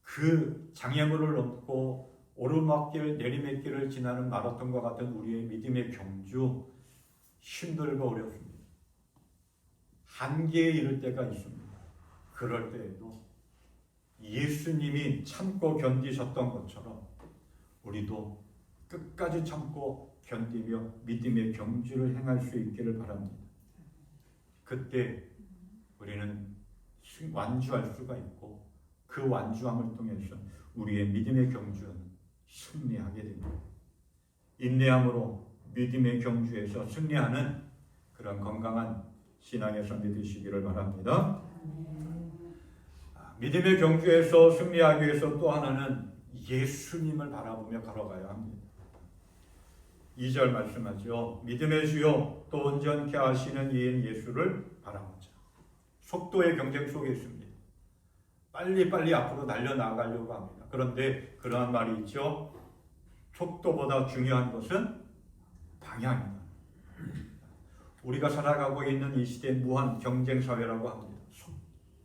그 장애물을 넘고 오르막길, 내리막길을 지나는 마라톤과 같은 우리의 믿음의 경주, 힘들고 어렵습니다. 한계에 이를 때가 있습니다. 그럴 때에도 예수님이 참고 견디셨던 것처럼 우리도 끝까지 참고 견디며 믿음의 경주를 행할 수 있기를 바랍니다. 그때 우리는 완주할 수가 있고 그 완주함을 통해서 우리의 믿음의 경주는 승리하게 됩니다. 인내함으로 믿음의 경주에서 승리하는 그런 건강한 신앙의 삶이 되시기를 바랍니다. 믿음의 경주에서 승리하기 위해서 또 하나는 예수님을 바라보며 걸어가야 합니다. 2절 말씀하죠. 믿음의 주요 또 온전케 하시는 이인 예수를 바라보자. 속도의 경쟁 속에 있습니다. 빨리빨리 앞으로 달려나가려고 합니다. 그런데 그러한 말이 있죠. 속도보다 중요한 것은 방향입니다. 우리가 살아가고 있는 이 시대 무한 경쟁 사회라고 합니다.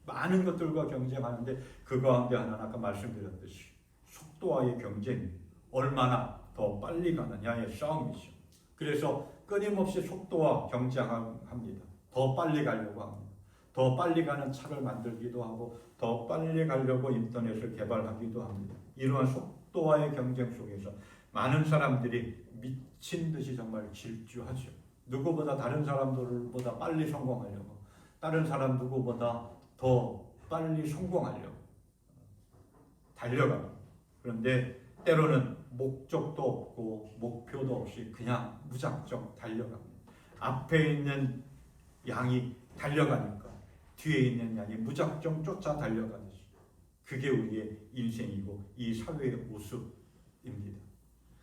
많은 것들과 경쟁하는데 그 가운데 하나는 아까 말씀드렸듯이 속도와의 경쟁, 얼마나 더 빨리 가느냐의 싸움이죠. 그래서 끊임없이 속도와 경쟁합니다. 더 빨리 가려고 합니다. 더 빨리 가는 차를 만들기도 하고 더 빨리 가려고 인터넷을 개발하기도 합니다. 이러한 속도와의 경쟁 속에서 많은 사람들이 미친 듯이 정말 질주하죠. 누구보다 다른 사람들보다 빨리 성공하려고, 다른 사람 누구보다 더 빨리 성공하려고 달려갑니다. 그런데 때로는 목적도 없고 목표도 없이 그냥 무작정 달려갑니다. 앞에 있는 양이 달려가니까 뒤에 있는 양이 무작정 쫓아 달려가듯이 그게 우리의 인생이고 이 사회의 모습입니다.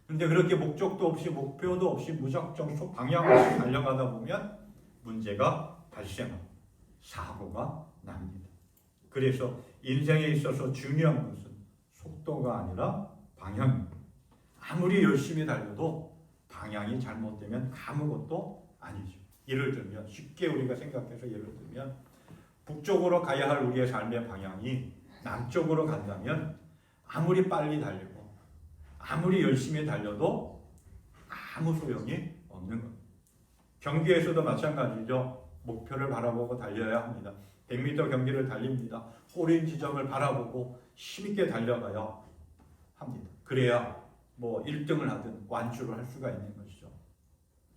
그런데 그렇게 목적도 없이 목표도 없이 무작정 방향 없이 달려가다 보면 문제가 발생하고 사고가 납니다. 그래서 인생에 있어서 중요한 것은 속도가 아니라 방향입니다. 아무리 열심히 달려도 방향이 잘못되면 아무것도 아니죠. 예를 들면 쉽게 우리가 생각해서 예를 들면 북쪽으로 가야 할 우리의 삶의 방향이 남쪽으로 간다면 아무리 빨리 달리고 아무리 열심히 달려도 아무 소용이 없는 겁니다. 경기에서도 마찬가지죠. 목표를 바라보고 달려야 합니다. 100m 경기를 달립니다. 골인 지점을 바라보고 힘있게 달려가야 합니다. 그래야 뭐 1등을 하든 완주를 할 수가 있는 것이죠.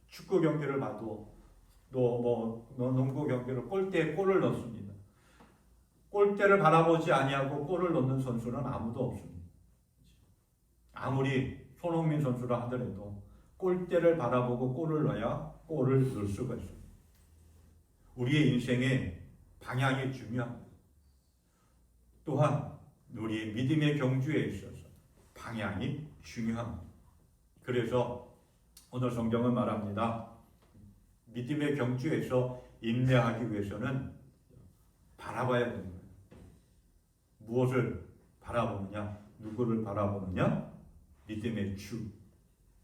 축구 경기를 봐도 또 농구 경기를 골대에 골을 넣습니다. 골대를 바라보지 아니하고 골을 넣는 선수는 아무도 없습니다. 아무리 손흥민 선수라 하더라도 골대를 바라보고 골을 넣어야 골을 넣을 수가 있습니다. 우리의 인생에 방향이 중요합니다. 또한 우리의 믿음의 경주에 있어서 방향이 중요합니다. 그래서 오늘 성경은 말합니다. 믿음의 경주에서 인내하기 위해서는 바라봐야 되는 거예요. 무엇을 바라보느냐? 누구를 바라보느냐? 믿음의 주,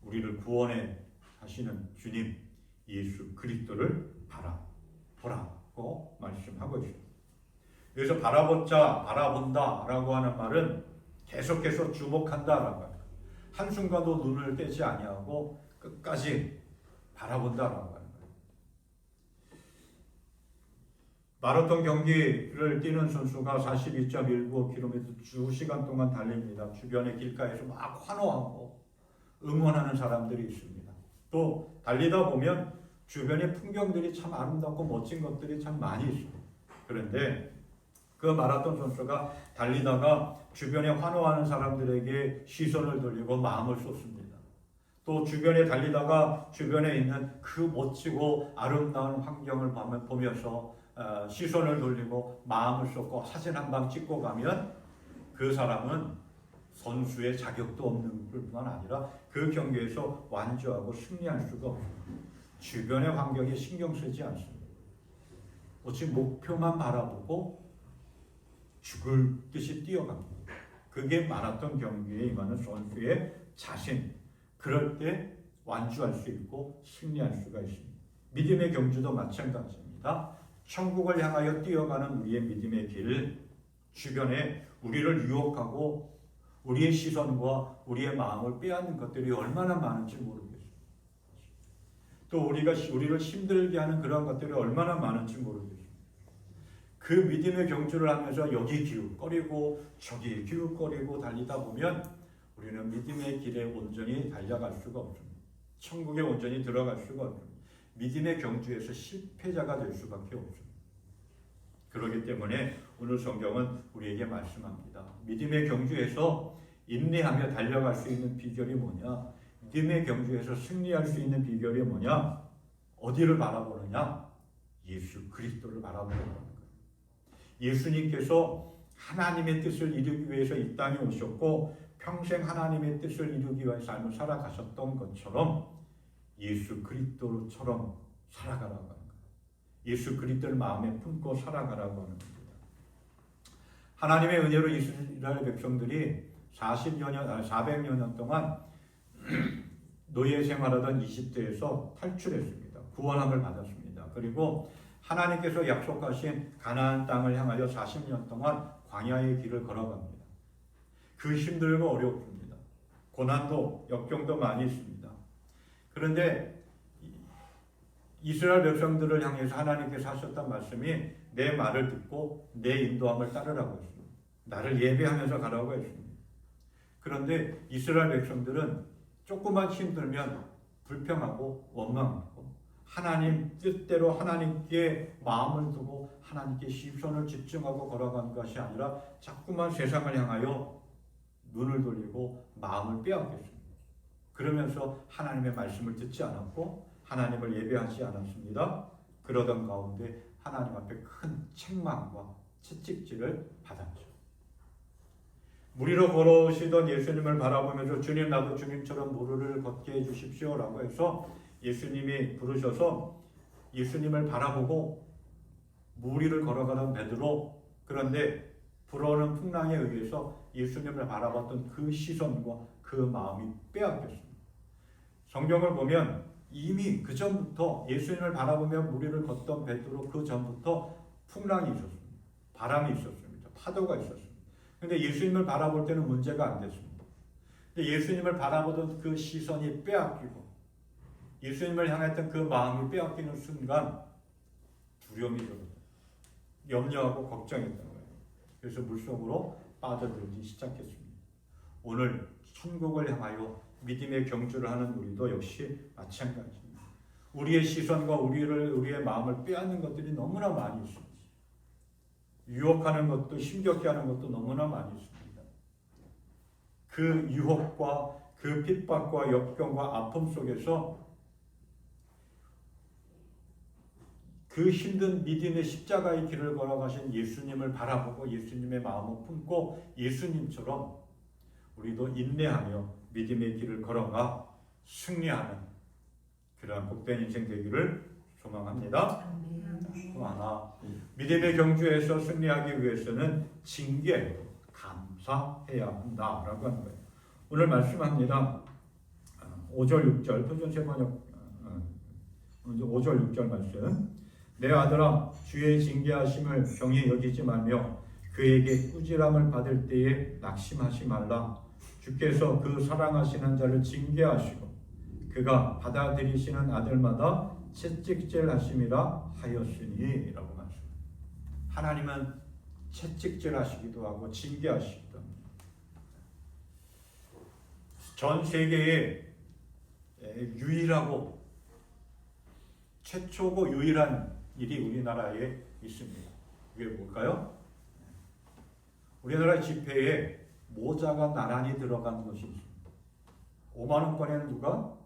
우리를 구원해 하시는 주님 예수 그리스도를 바라보라고 말씀하고 있습니다. 여기서 바라본다라고 하는 말은 계속해서 주목한다라고 합니다. 한순간도 눈을 떼지 아니하고 끝까지 바라본다라고 하는 거예요. 마라톤 경기를 뛰는 선수가 42.195km 2시간 동안 달립니다. 주변의 길가에서 막 환호하고 응원하는 사람들이 있습니다. 또 달리다 보면 주변의 풍경들이 참 아름답고 멋진 것들이 참 많이 있습니다. 그런데 그 마라톤 선수가 달리다가 주변에 환호하는 사람들에게 시선을 돌리고 마음을 쏟습니다. 또 주변에 달리다가 주변에 있는 그 멋지고 아름다운 환경을 보면서 시선을 돌리고 마음을 쏟고 사진 한 방 찍고 가면 그 사람은 선수의 자격도 없는 뿐만 아니라 그 경기에서 완주하고 승리할 수가 없습니다. 주변의 환경에 신경 쓰지 않습니다. 오직 목표만 바라보고 죽을 듯이 뛰어갑니다. 그게 마라톤 경기에 임하는 선수의 자신. 그럴 때 완주할 수 있고 승리할 수가 있습니다. 믿음의 경주도 마찬가지입니다. 천국을 향하여 뛰어가는 우리의 믿음의 길, 주변에 우리를 유혹하고 우리의 시선과 우리의 마음을 빼앗는 것들이 얼마나 많은지 모르겠습니다. 또 우리를 힘들게 하는 그런 것들이 얼마나 많은지 모르겠습니다. 그 믿음의 경주를 하면서 여기 기웃거리고 저기 기웃거리고 달리다 보면 우리는 믿음의 길에 온전히 달려갈 수가 없습니다. 천국에 온전히 들어갈 수가 없습니다. 믿음의 경주에서 실패자가 될 수밖에 없습니다. 그렇기 때문에 오늘 성경은 우리에게 말씀합니다. 믿음의 경주에서 인내하며 달려갈 수 있는 비결이 뭐냐? 믿음의 경주에서 승리할 수 있는 비결이 뭐냐? 어디를 바라보느냐? 예수 그리스도를 바라보는 거예요. 예수님께서 하나님의 뜻을 이루기 위해서 이 땅에 오셨고 평생 하나님의 뜻을 이루기 위한 삶을 살아가셨던 것처럼 예수 그리스도처럼 살아가라고 하는 거예요. 예수 그리스도를 마음에 품고 살아가라고 하는 겁니다. 하나님의 은혜로 이스라엘 백성들이 400여 년 동안 노예 생활하던 이집트에서 탈출했습니다. 구원함을 받았습니다. 그리고 하나님께서 약속하신 가나안 땅을 향하여 40년 동안 광야의 길을 걸어갑니다. 그 힘들고 어렵습니다. 고난도 역경도 많이 있습니다. 그런데 이스라엘 백성들을 향해서 하나님께서 하셨던 말씀이 내 말을 듣고 내 인도함을 따르라고 했습니다. 나를 예배하면서 가라고 했습니다. 그런데 이스라엘 백성들은 조금만 힘들면 불평하고 원망하고 하나님 뜻대로 하나님께 마음을 두고 하나님께 시선을 집중하고 걸어가는 것이 아니라 자꾸만 세상을 향하여 눈을 돌리고 마음을 빼앗겼습니다. 그러면서 하나님의 말씀을 듣지 않았고 하나님을 예배하지 않았습니다. 그러던 가운데 하나님 앞에 큰 책망과 채찍질을 받았죠. 무리로 걸어오시던 예수님을 바라보면서 주님 나도 주님처럼 무리를 걷게 해주십시오라고 해서 예수님이 부르셔서 예수님을 바라보고 무리를 걸어가던 베드로, 그런데 불어오는 풍랑에 의해서 예수님을 바라봤던 그 시선과 그 마음이 빼앗겼습니다. 성경을 보면 이미 그 전부터 예수님을 바라보며 무리를 걷던 베드로 그 전부터 풍랑이 있었습니다. 바람이 있었습니다. 파도가 있었습니다. 그런데 예수님을 바라볼 때는 문제가 안 됐습니다. 근데 예수님을 바라보던 그 시선이 빼앗기고 예수님을 향했던 그 마음이 빼앗기는 순간 두려움이 들었어요. 염려하고 걱정했던 거예요. 그래서 물속으로 빠져들기 시작했습니다. 오늘 천국을 향하여 믿음의 경주를 하는 우리도 역시 마찬가지입니다. 우리의 시선과 우리의 마음을 빼앗는 것들이 너무나 많이 있습니다. 유혹하는 것도 힘겹게 하는 것도 너무나 많이 있습니다. 그 유혹과 그 핍박과 역경과 아픔 속에서 그 힘든 믿음의 십자가의 길을 걸어가신 예수님을 바라보고 예수님의 마음을 품고 예수님처럼 우리도 인내하며 믿음의 길을 걸어가 승리하는 그러한 복된 인생 되기를 소망합니다. 또 하나, 믿음의 경주에서 승리하기 위해서는 징계로 감사해야 한다라고 하는 거예요. 오늘 말씀합니다. 5절 6절 표준 세번역 5절 6절 말씀. 내 아들아, 주의 징계하심을 경히 여기지 말며 그에게 꾸지람을 받을 때에 낙심하지 말라. 주께서 그 사랑하시는 자를 징계하시고 그가 받아들이시는 아들마다 채찍질하심이라 하였으니 라고 말씀합니다. 하나님은 채찍질하시기도 하고 징계하시기도 합니다. 전 세계에 유일하고 최초고 유일한 일이 우리나라에 있습니다. 그게 뭘까요? 우리나라 지폐에 모자가 나란히 들어간 것이 있습니다. 5만 원권에는 누가?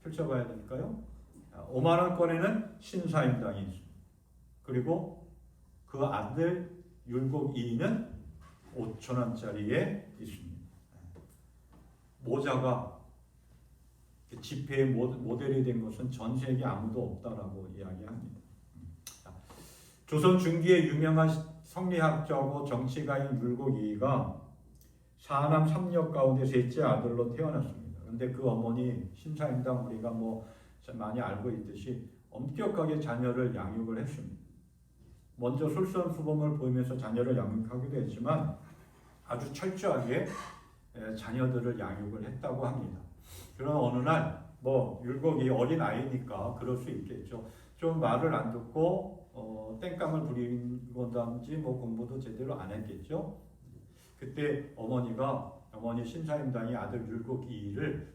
펼쳐봐야 되니까요. 5만 원권에는 신사임당이 있습니다. 그리고 그 아들 율곡 2는 5천 원짜리에 있습니다. 모자가 지폐의 모델이 된 것은 전 세계 아무도 없다라고 이야기합니다. 조선 중기의 유명한 성리학자고 정치가인 율곡 2가 4남 3녀 가운데 셋째 아들로 태어났습니다. 그런데 그 어머니 신사임당 우리가 많이 알고 있듯이 엄격하게 자녀를 양육을 했습니다. 먼저 솔선수범을 보이면서 자녀를 양육하기도 했지만 아주 철저하게 자녀들을 양육을 했다고 합니다. 그런 어느 날 율곡이 어린 아이니까 그럴 수 있겠죠. 좀 말을 안 듣고 땡깡을 부리건든지 공부도 제대로 안 했겠죠. 그때 어머니 신사임당이 아들 율곡 2를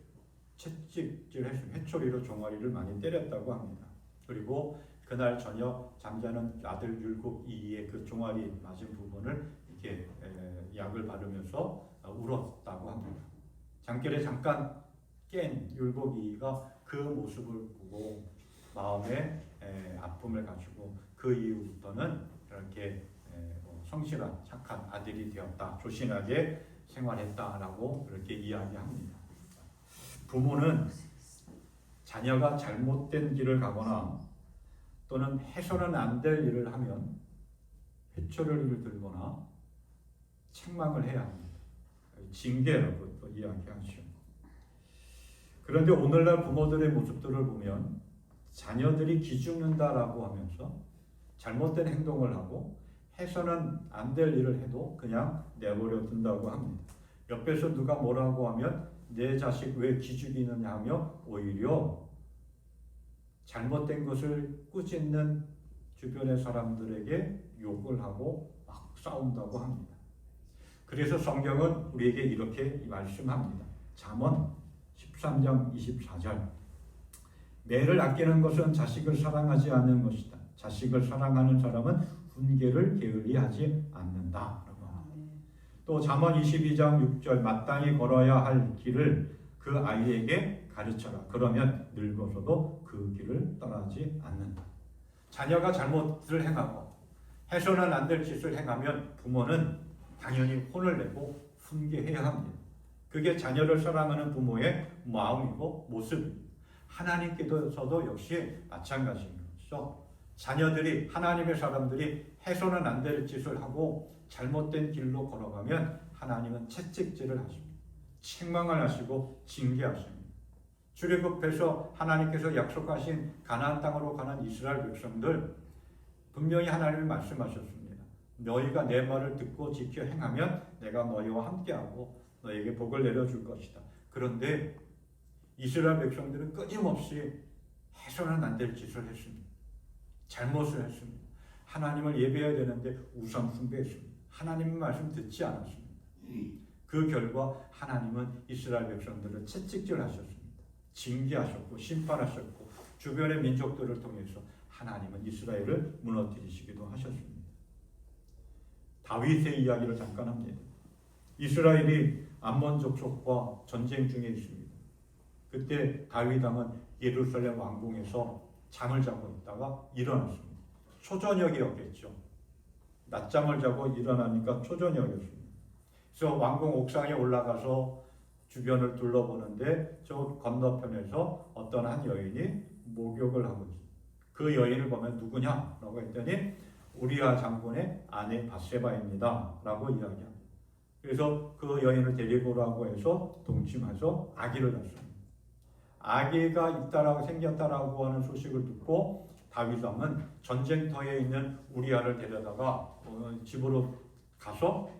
채찍질했습니다. 회초리로 종아리를 많이 때렸다고 합니다. 그리고 그날 저녁 잠자는 아들 율곡 2의 그 종아리 맞은 부분을 이렇게 약을 바르면서 울었다고 합니다. 잠결에 잠깐 깬 율곡 2가 그 모습을 보고 마음에 아픔을 가지고 그 이후부터는 이렇게 성실한 착한 아들이 되었다. 조신하게 생활했다라고 그렇게 이야기합니다. 부모는 자녀가 잘못된 길을 가거나 또는 해서는 안 될 일을 하면 회초리를 들거나 책망을 해야 합니다. 징계라고 또 이야기하죠. 그런데 오늘날 부모들의 모습들을 보면 자녀들이 기죽는다라고 하면서 잘못된 행동을 하고 해서는 안 될 일을 해도 그냥 내버려 둔다고 합니다. 옆에서 누가 뭐라고 하면 내 자식 왜 기죽이느냐 하며 오히려 잘못된 것을 꾸짖는 주변의 사람들에게 욕을 하고 막 싸운다고 합니다. 그래서 성경은 우리에게 이렇게 말씀합니다. 잠언 13장 24절. 매를 아끼는 것은 자식을 사랑하지 않는 것이다. 자식을 사랑하는 사람은 훈계를 게을리하지 않는다. 또 잠언 22장 6절. 마땅히 걸어야 할 길을 그 아이에게 가르쳐라. 그러면 늙어서도 그 길을 떠나지 않는다. 자녀가 잘못을 행하고 해서는 안 될 짓을 행하면 부모는 당연히 혼을 내고 훈계해야 합니다. 그게 자녀를 사랑하는 부모의 마음이고 모습입니다. 하나님께서도 역시 마찬가지인 것이죠. 자녀들이 하나님의 사람들이 해서는 안 될 짓을 하고 잘못된 길로 걸어가면 하나님은 채찍질을 하십니다. 책망을 하시고 징계하십니다. 출애굽해서 하나님께서 약속하신 가나안 땅으로 가는 이스라엘 백성들 분명히 하나님이 말씀하셨습니다. 너희가 내 말을 듣고 지켜 행하면 내가 너희와 함께하고 너희에게 복을 내려줄 것이다. 그런데 이스라엘 백성들은 끊임없이 해서는 안 될 짓을 했습니다. 잘못을 했습니다. 하나님을 예배해야 되는데 우상 숭배했습니다. 하나님의 말씀 듣지 않았습니다. 그 결과 하나님은 이스라엘 백성들을 채찍질하셨습니다. 징계하셨고 심판하셨고 주변의 민족들을 통해서 하나님은 이스라엘을 무너뜨리시기도 하셨습니다. 다윗의 이야기를 잠깐 합니다. 이스라엘이 암몬 족속과 전쟁 중에 있습니다. 그때 다윗 왕은 예루살렘 왕궁에서 잠을 자고 있다가 일어났습니다. 초저녁이었겠죠. 낮잠을 자고 일어나니까 초저녁이었습니다. 그래서 왕궁 옥상에 올라가서 주변을 둘러보는데 저 건너편에서 어떤 한 여인이 목욕을 하고 있습니다. 그 여인을 보면 누구냐라고 했더니 우리아 장군의 아내 밧세바입니다 라고 이야기합니다. 그래서 그 여인을 데리고 오라고 해서 동침해서 아기를 낳습니다. 아기가 있다라고 생겼다라고 하는 소식을 듣고 다윗 왕은 전쟁터에 있는 우리아를 데려다가 집으로 가서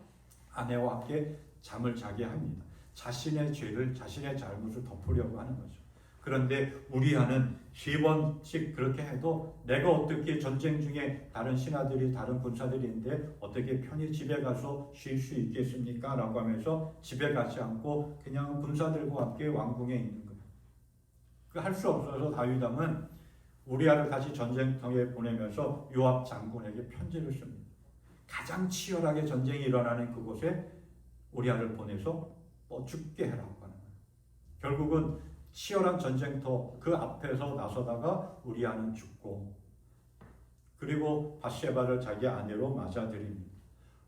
아내와 함께 잠을 자게 합니다. 자신의 죄를, 자신의 잘못을 덮으려고 하는 거죠. 그런데 우리아는 3번씩 그렇게 해도 내가 어떻게 전쟁 중에 다른 신하들이, 다른 군사들이 있는데 어떻게 편히 집에 가서 쉴 수 있겠습니까? 라고 하면서 집에 가지 않고 그냥 군사들과 함께 왕궁에 있는 거예요. 그 할 수 없어서 다윗 왕은 우리아를 다시 전쟁터에 보내면서 요압 장군에게 편지를 씁니다. 가장 치열하게 전쟁이 일어나는 그곳에 우리아를 보내서 죽게 해라고 하는 거예요. 결국은 치열한 전쟁터 그 앞에서 나서다가 우리아는 죽고 그리고 밧세바를 자기 아내로 맞아들입니다.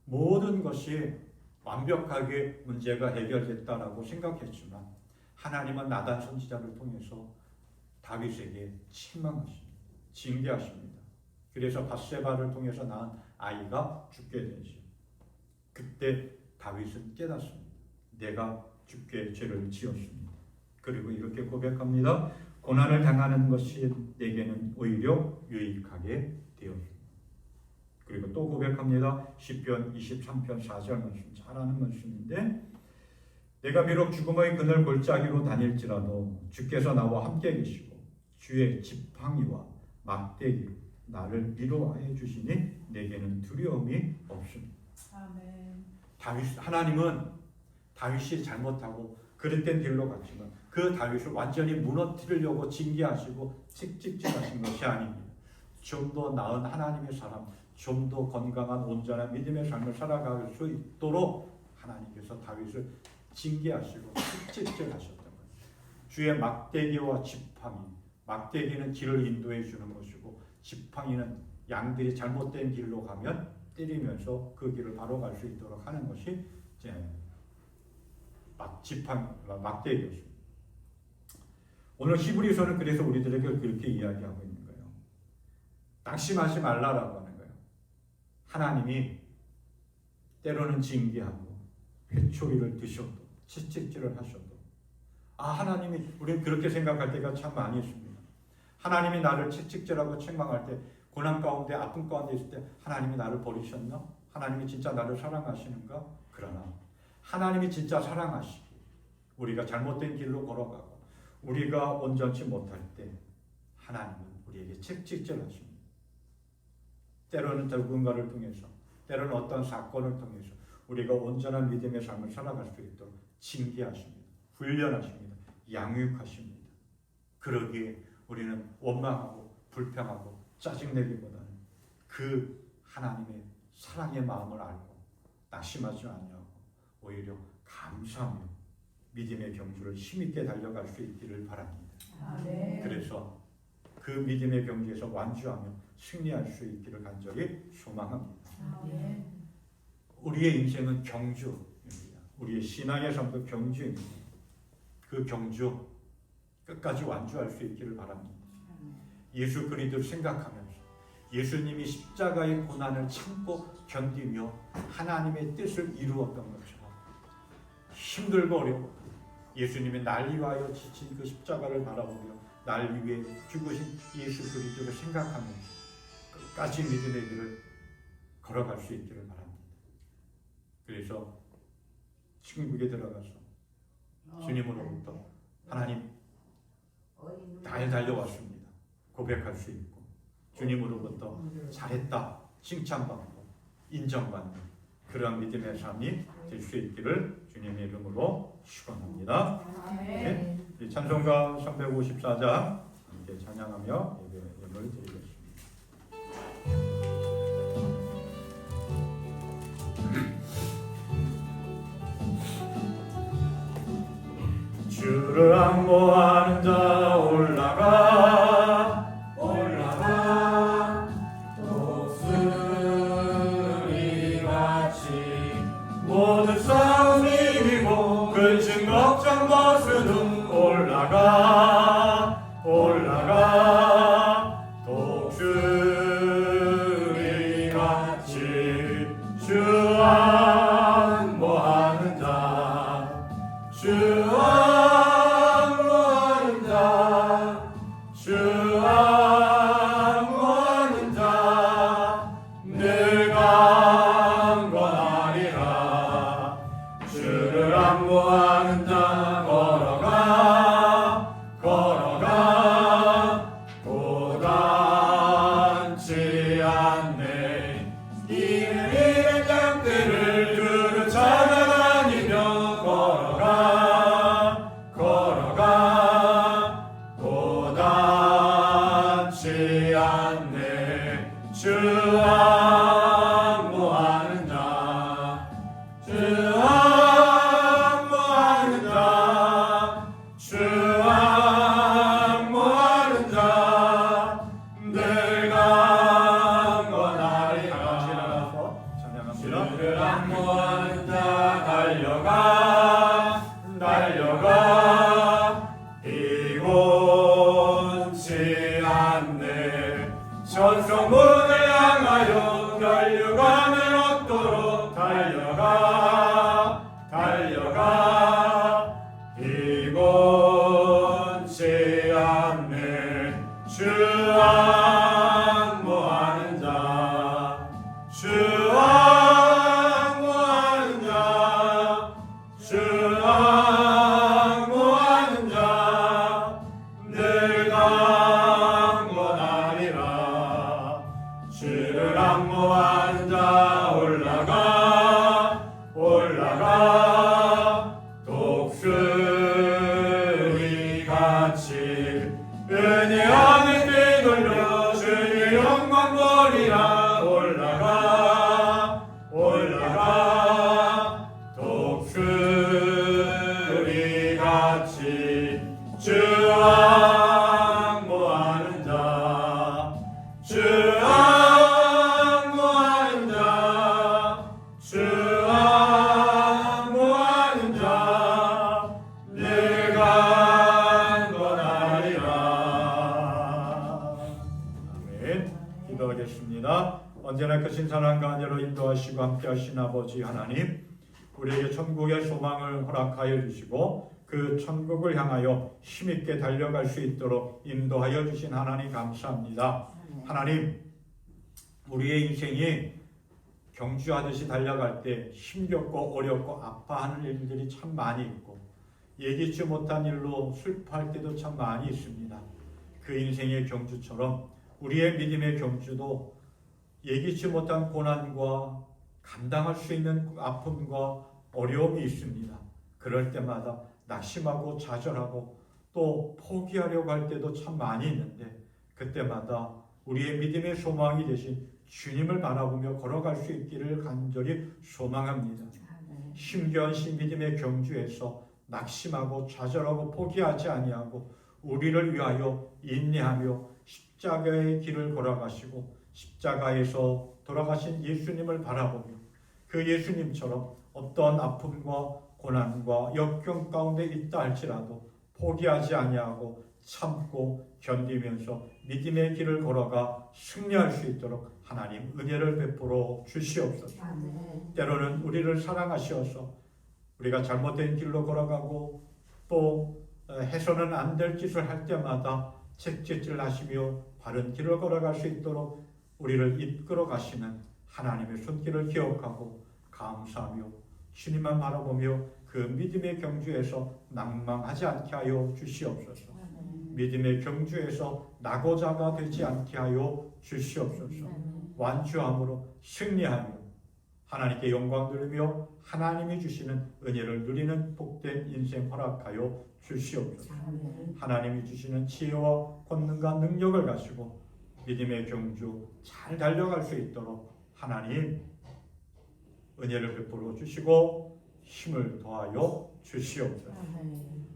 모든 것이 완벽하게 문제가 해결됐다라고 생각했지만 하나님은 나단 선지자를 통해서 다윗에게 책망하십니다. 징계하십니다. 그래서 밧세바를 통해서 낳은 아이가 죽게 되죠. 그때 다윗은 깨닫습니다. 내가 주께 죄를 지었습니다. 그리고 이렇게 고백합니다. 고난을 당하는 것이 내게는 오히려 유익하게 되었습니다. 그리고 또 고백합니다. 시편 23편 4절 말씀 잘 아는 말씀인데 내가 비록 죽음의 그늘 골짜기로 다닐지라도 주께서 나와 함께 계시고 주의 지팡이와 막대기 나를 위로하여 주시니 내게는 두려움이 없습니다. 아멘. 하나님은 다윗이 잘못하고 그릇된 길로 갔지만 그 다윗을 완전히 무너뜨리려고 징계하시고 책찍질하신 것이 아닙니다. 좀 더 나은 하나님의 사람, 좀 더 건강한 온전한 믿음의 삶을 살아갈 수 있도록 하나님께서 다윗을 징계하시고 책찍질하셨던 거예요. 주의 막대기와 지팡이, 막대기는 길을 인도해 주는 것이고 지팡이는 양들이 잘못된 길로 가면 때리면서 그 길을 바로 갈 수 있도록 하는 것이 막대기였습니다. 오늘 히브리서는 그래서 우리들에게 그렇게 이야기하고 있는 거예요. 낙심하지 말라라고 하는 거예요. 하나님이 때로는 징계하고 회초리를 드셔도 채찍질을 하셔도 하나님이 우리는 그렇게 생각할 때가 참 많이 있습니다. 하나님이 나를 채찍질하고 책망할 때 고난 가운데 아픔 가운데 있을 때 하나님이 나를 버리셨나? 하나님이 진짜 나를 사랑하시는가? 그러나 하나님이 진짜 사랑하시고 우리가 잘못된 길로 걸어가고 우리가 온전치 못할 때 하나님은 우리에게 채찍질하십니다. 때로는 누군가를 통해서 때로는 어떤 사건을 통해서 우리가 온전한 믿음의 삶을 살아갈 수 있도록 징계하십니다. 훈련하십니다. 양육하십니다. 그러기에 우리는 원망하고 불평하고 짜증내기보다는 그 하나님의 사랑의 마음을 알고 낙심하지 아니하고 오히려 감사하며 믿음의 경주를 힘있게 달려갈 수 있기를 바랍니다. 아멘. 그래서 그 믿음의 경주에서 완주하며 승리할 수 있기를 간절히 소망합니다. 아멘. 우리의 인생은 경주입니다. 우리의 신앙의 삶도 경주입니다. 그 경주 끝까지 완주할 수 있기를 바랍니다. 예수 그리스도를 생각하면서 예수님이 십자가의 고난을 참고 견디며 하나님의 뜻을 이루었던 것처럼 힘들고 어려워 예수님의 날 위하여 지친 그 십자가를 바라보며 날 위해 죽으신 예수 그리스도를 생각하면서 끝까지 믿음의 길을 걸어갈 수 있기를 바랍니다. 그래서 천국에 들어가서 주님으로부터 하나님 잘 달려왔습니다. 고백할 수 있고 주님으로부터 잘했다 칭찬받고 인정받는 그러한 믿음의 삶이 될 수 있기를 주님의 이름으로 축원합니다. 아멘. 네, 찬송가 354장 함께 찬양하며 예배를 드리겠습니다. 주를 항모하는 자 올라가 독수리같이 모든 싸움 이기고 근심 걱정 벗은 올라가 독수리같이 주 항모하는 자 주 항모하는 자 주 항모하는 자 늘 강건하리라 주를 항모하는 자 걸어가 고단치 않네 이는 장대를 두루 찾아다니며 걸어가 고단치 않네 주 항모하는 자 주 항모하는 자 주 항모하는 자 늘 강건하리라 찬양합니다. 주를 항모하는 자 달려가 비곤치 않네 전성문을 향하여 혈류관을 얻도록 달려가 비곤치 않네 주 항모하는 자 주 항모하는 자 주 항모하는 자 늘 강건하리라 주를 항모하는 자 올라가 독수리같이 은혜 안에 되돌려 주의 영광 보리라 올라가 독수리같이 주 항모하는 자 주 항모하는 자 주 항모하는 자 늘 강건하리라. 아멘. 기도하겠습니다. 언제나 크신 사랑 가운데로 인도하시고 함께하신 아버지 하나님, 우리에게 천국의 소망을 허락하여 주시고 그 천국을 향하여 힘있게 달려갈 수 있도록 인도하여 주신 하나님 감사합니다. 하나님, 우리의 인생이 경주하듯이 달려갈 때 힘겹고 어렵고 아파하는 일들이 참 많이 있고 예기치 못한 일로 슬퍼할 때도 참 많이 있습니다. 그 인생의 경주처럼 우리의 믿음의 경주도 예기치 못한 고난과 감당할 수 있는 아픔과 어려움이 있습니다. 그럴 때마다 낙심하고 좌절하고 또 포기하려고 할 때도 참 많이 있는데 그때마다 우리의 믿음의 소망이 되신 주님을 바라보며 걸어갈 수 있기를 간절히 소망합니다. 힘겨운 믿음의 경주에서 낙심하고 좌절하고 포기하지 아니하고 우리를 위하여 인내하며 십자가의 길을 걸어가시고 십자가에서 돌아가신 예수님을 바라보며 그 예수님처럼 어떤 아픔과 고난과 역경 가운데 있다 할지라도 포기하지 아니하고 참고 견디면서 믿음의 길을 걸어가 승리할 수 있도록 하나님 은혜를 베풀어 주시옵소서. 때로는 우리를 사랑하시어서 우리가 잘못된 길로 걸어가고 또 해서는 안 될 짓을 할 때마다 책짓질 하시며 바른 길을 걸어갈 수 있도록 우리를 이끌어 가시는 하나님의 손길을 기억하고 감사하며 주님만 바라보며 그 믿음의 경주에서 낭망하지 않게 하여 주시옵소서. 믿음의 경주에서 낙오자가 되지 않게 하여 주시옵소서. 완주함으로 승리하며 하나님께 영광 돌리며 하나님이 주시는 은혜를 누리는 복된 인생 허락하여 주시옵소서. 하나님이 주시는 지혜와 권능과 능력을 가지고 믿음의 경주 잘 달려갈 수 있도록 하나님 은혜를 베풀어 주시고 힘을 더하여 주시옵소서.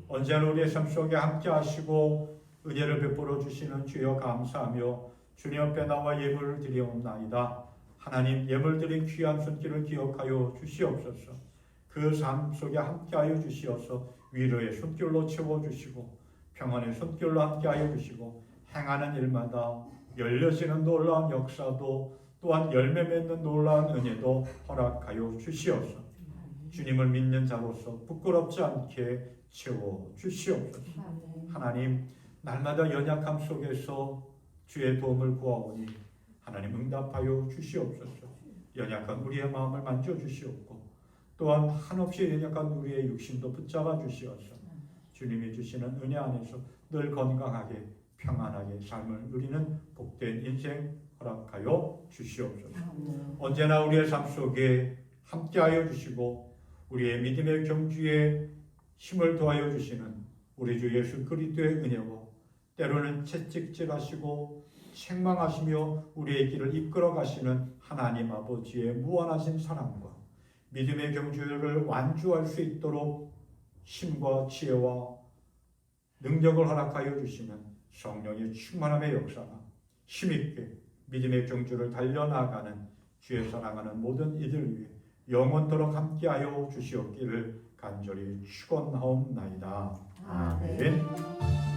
언제나 우리의 삶 속에 함께 하시고 은혜를 베풀어 주시는 주여 감사하며 주님 앞에 나와 예물을 드리옵나이다. 하나님 예물 드린 귀한 손길을 기억하여 주시옵소서. 그 삶 속에 함께하여 주시어서 위로의 손길로 채워주시고 평안의 손길로 함께하여 주시고 행하는 일마다 열려지는 놀라운 역사도 또한 열매 맺는 놀라운 은혜도 허락하여 주시옵소서. 주님을 믿는 자로서 부끄럽지 않게 채워주시옵소서. 하나님 날마다 연약함 속에서 주의 도움을 구하오니 하나님 응답하여 주시옵소서. 연약한 우리의 마음을 만져주시옵고 또한 한없이 연약한 우리의 육신도 붙잡아 주시어서 주님이 주시는 은혜 안에서 늘 건강하게 평안하게 삶을 누리는 복된 인생 허락하여 주시옵소서. 언제나 우리의 삶 속에 함께하여 주시고 우리의 믿음의 경주에 힘을 더하여 주시는 우리 주 예수 그리스도의 은혜와 때로는 채찍질하시고 책망하시며 우리의 길을 이끌어 가시는 하나님 아버지의 무한하신 사랑과 믿음의 경주를 완주할 수 있도록 힘과 지혜와 능력을 허락하여 주시는 성령의 충만함의 역사가 힘있게 믿음의 경주를 달려나가는 주의 사랑하는 모든 이들 위해 영원토록 함께하여 주시옵기를 간절히 축원하옵나이다. 아멘.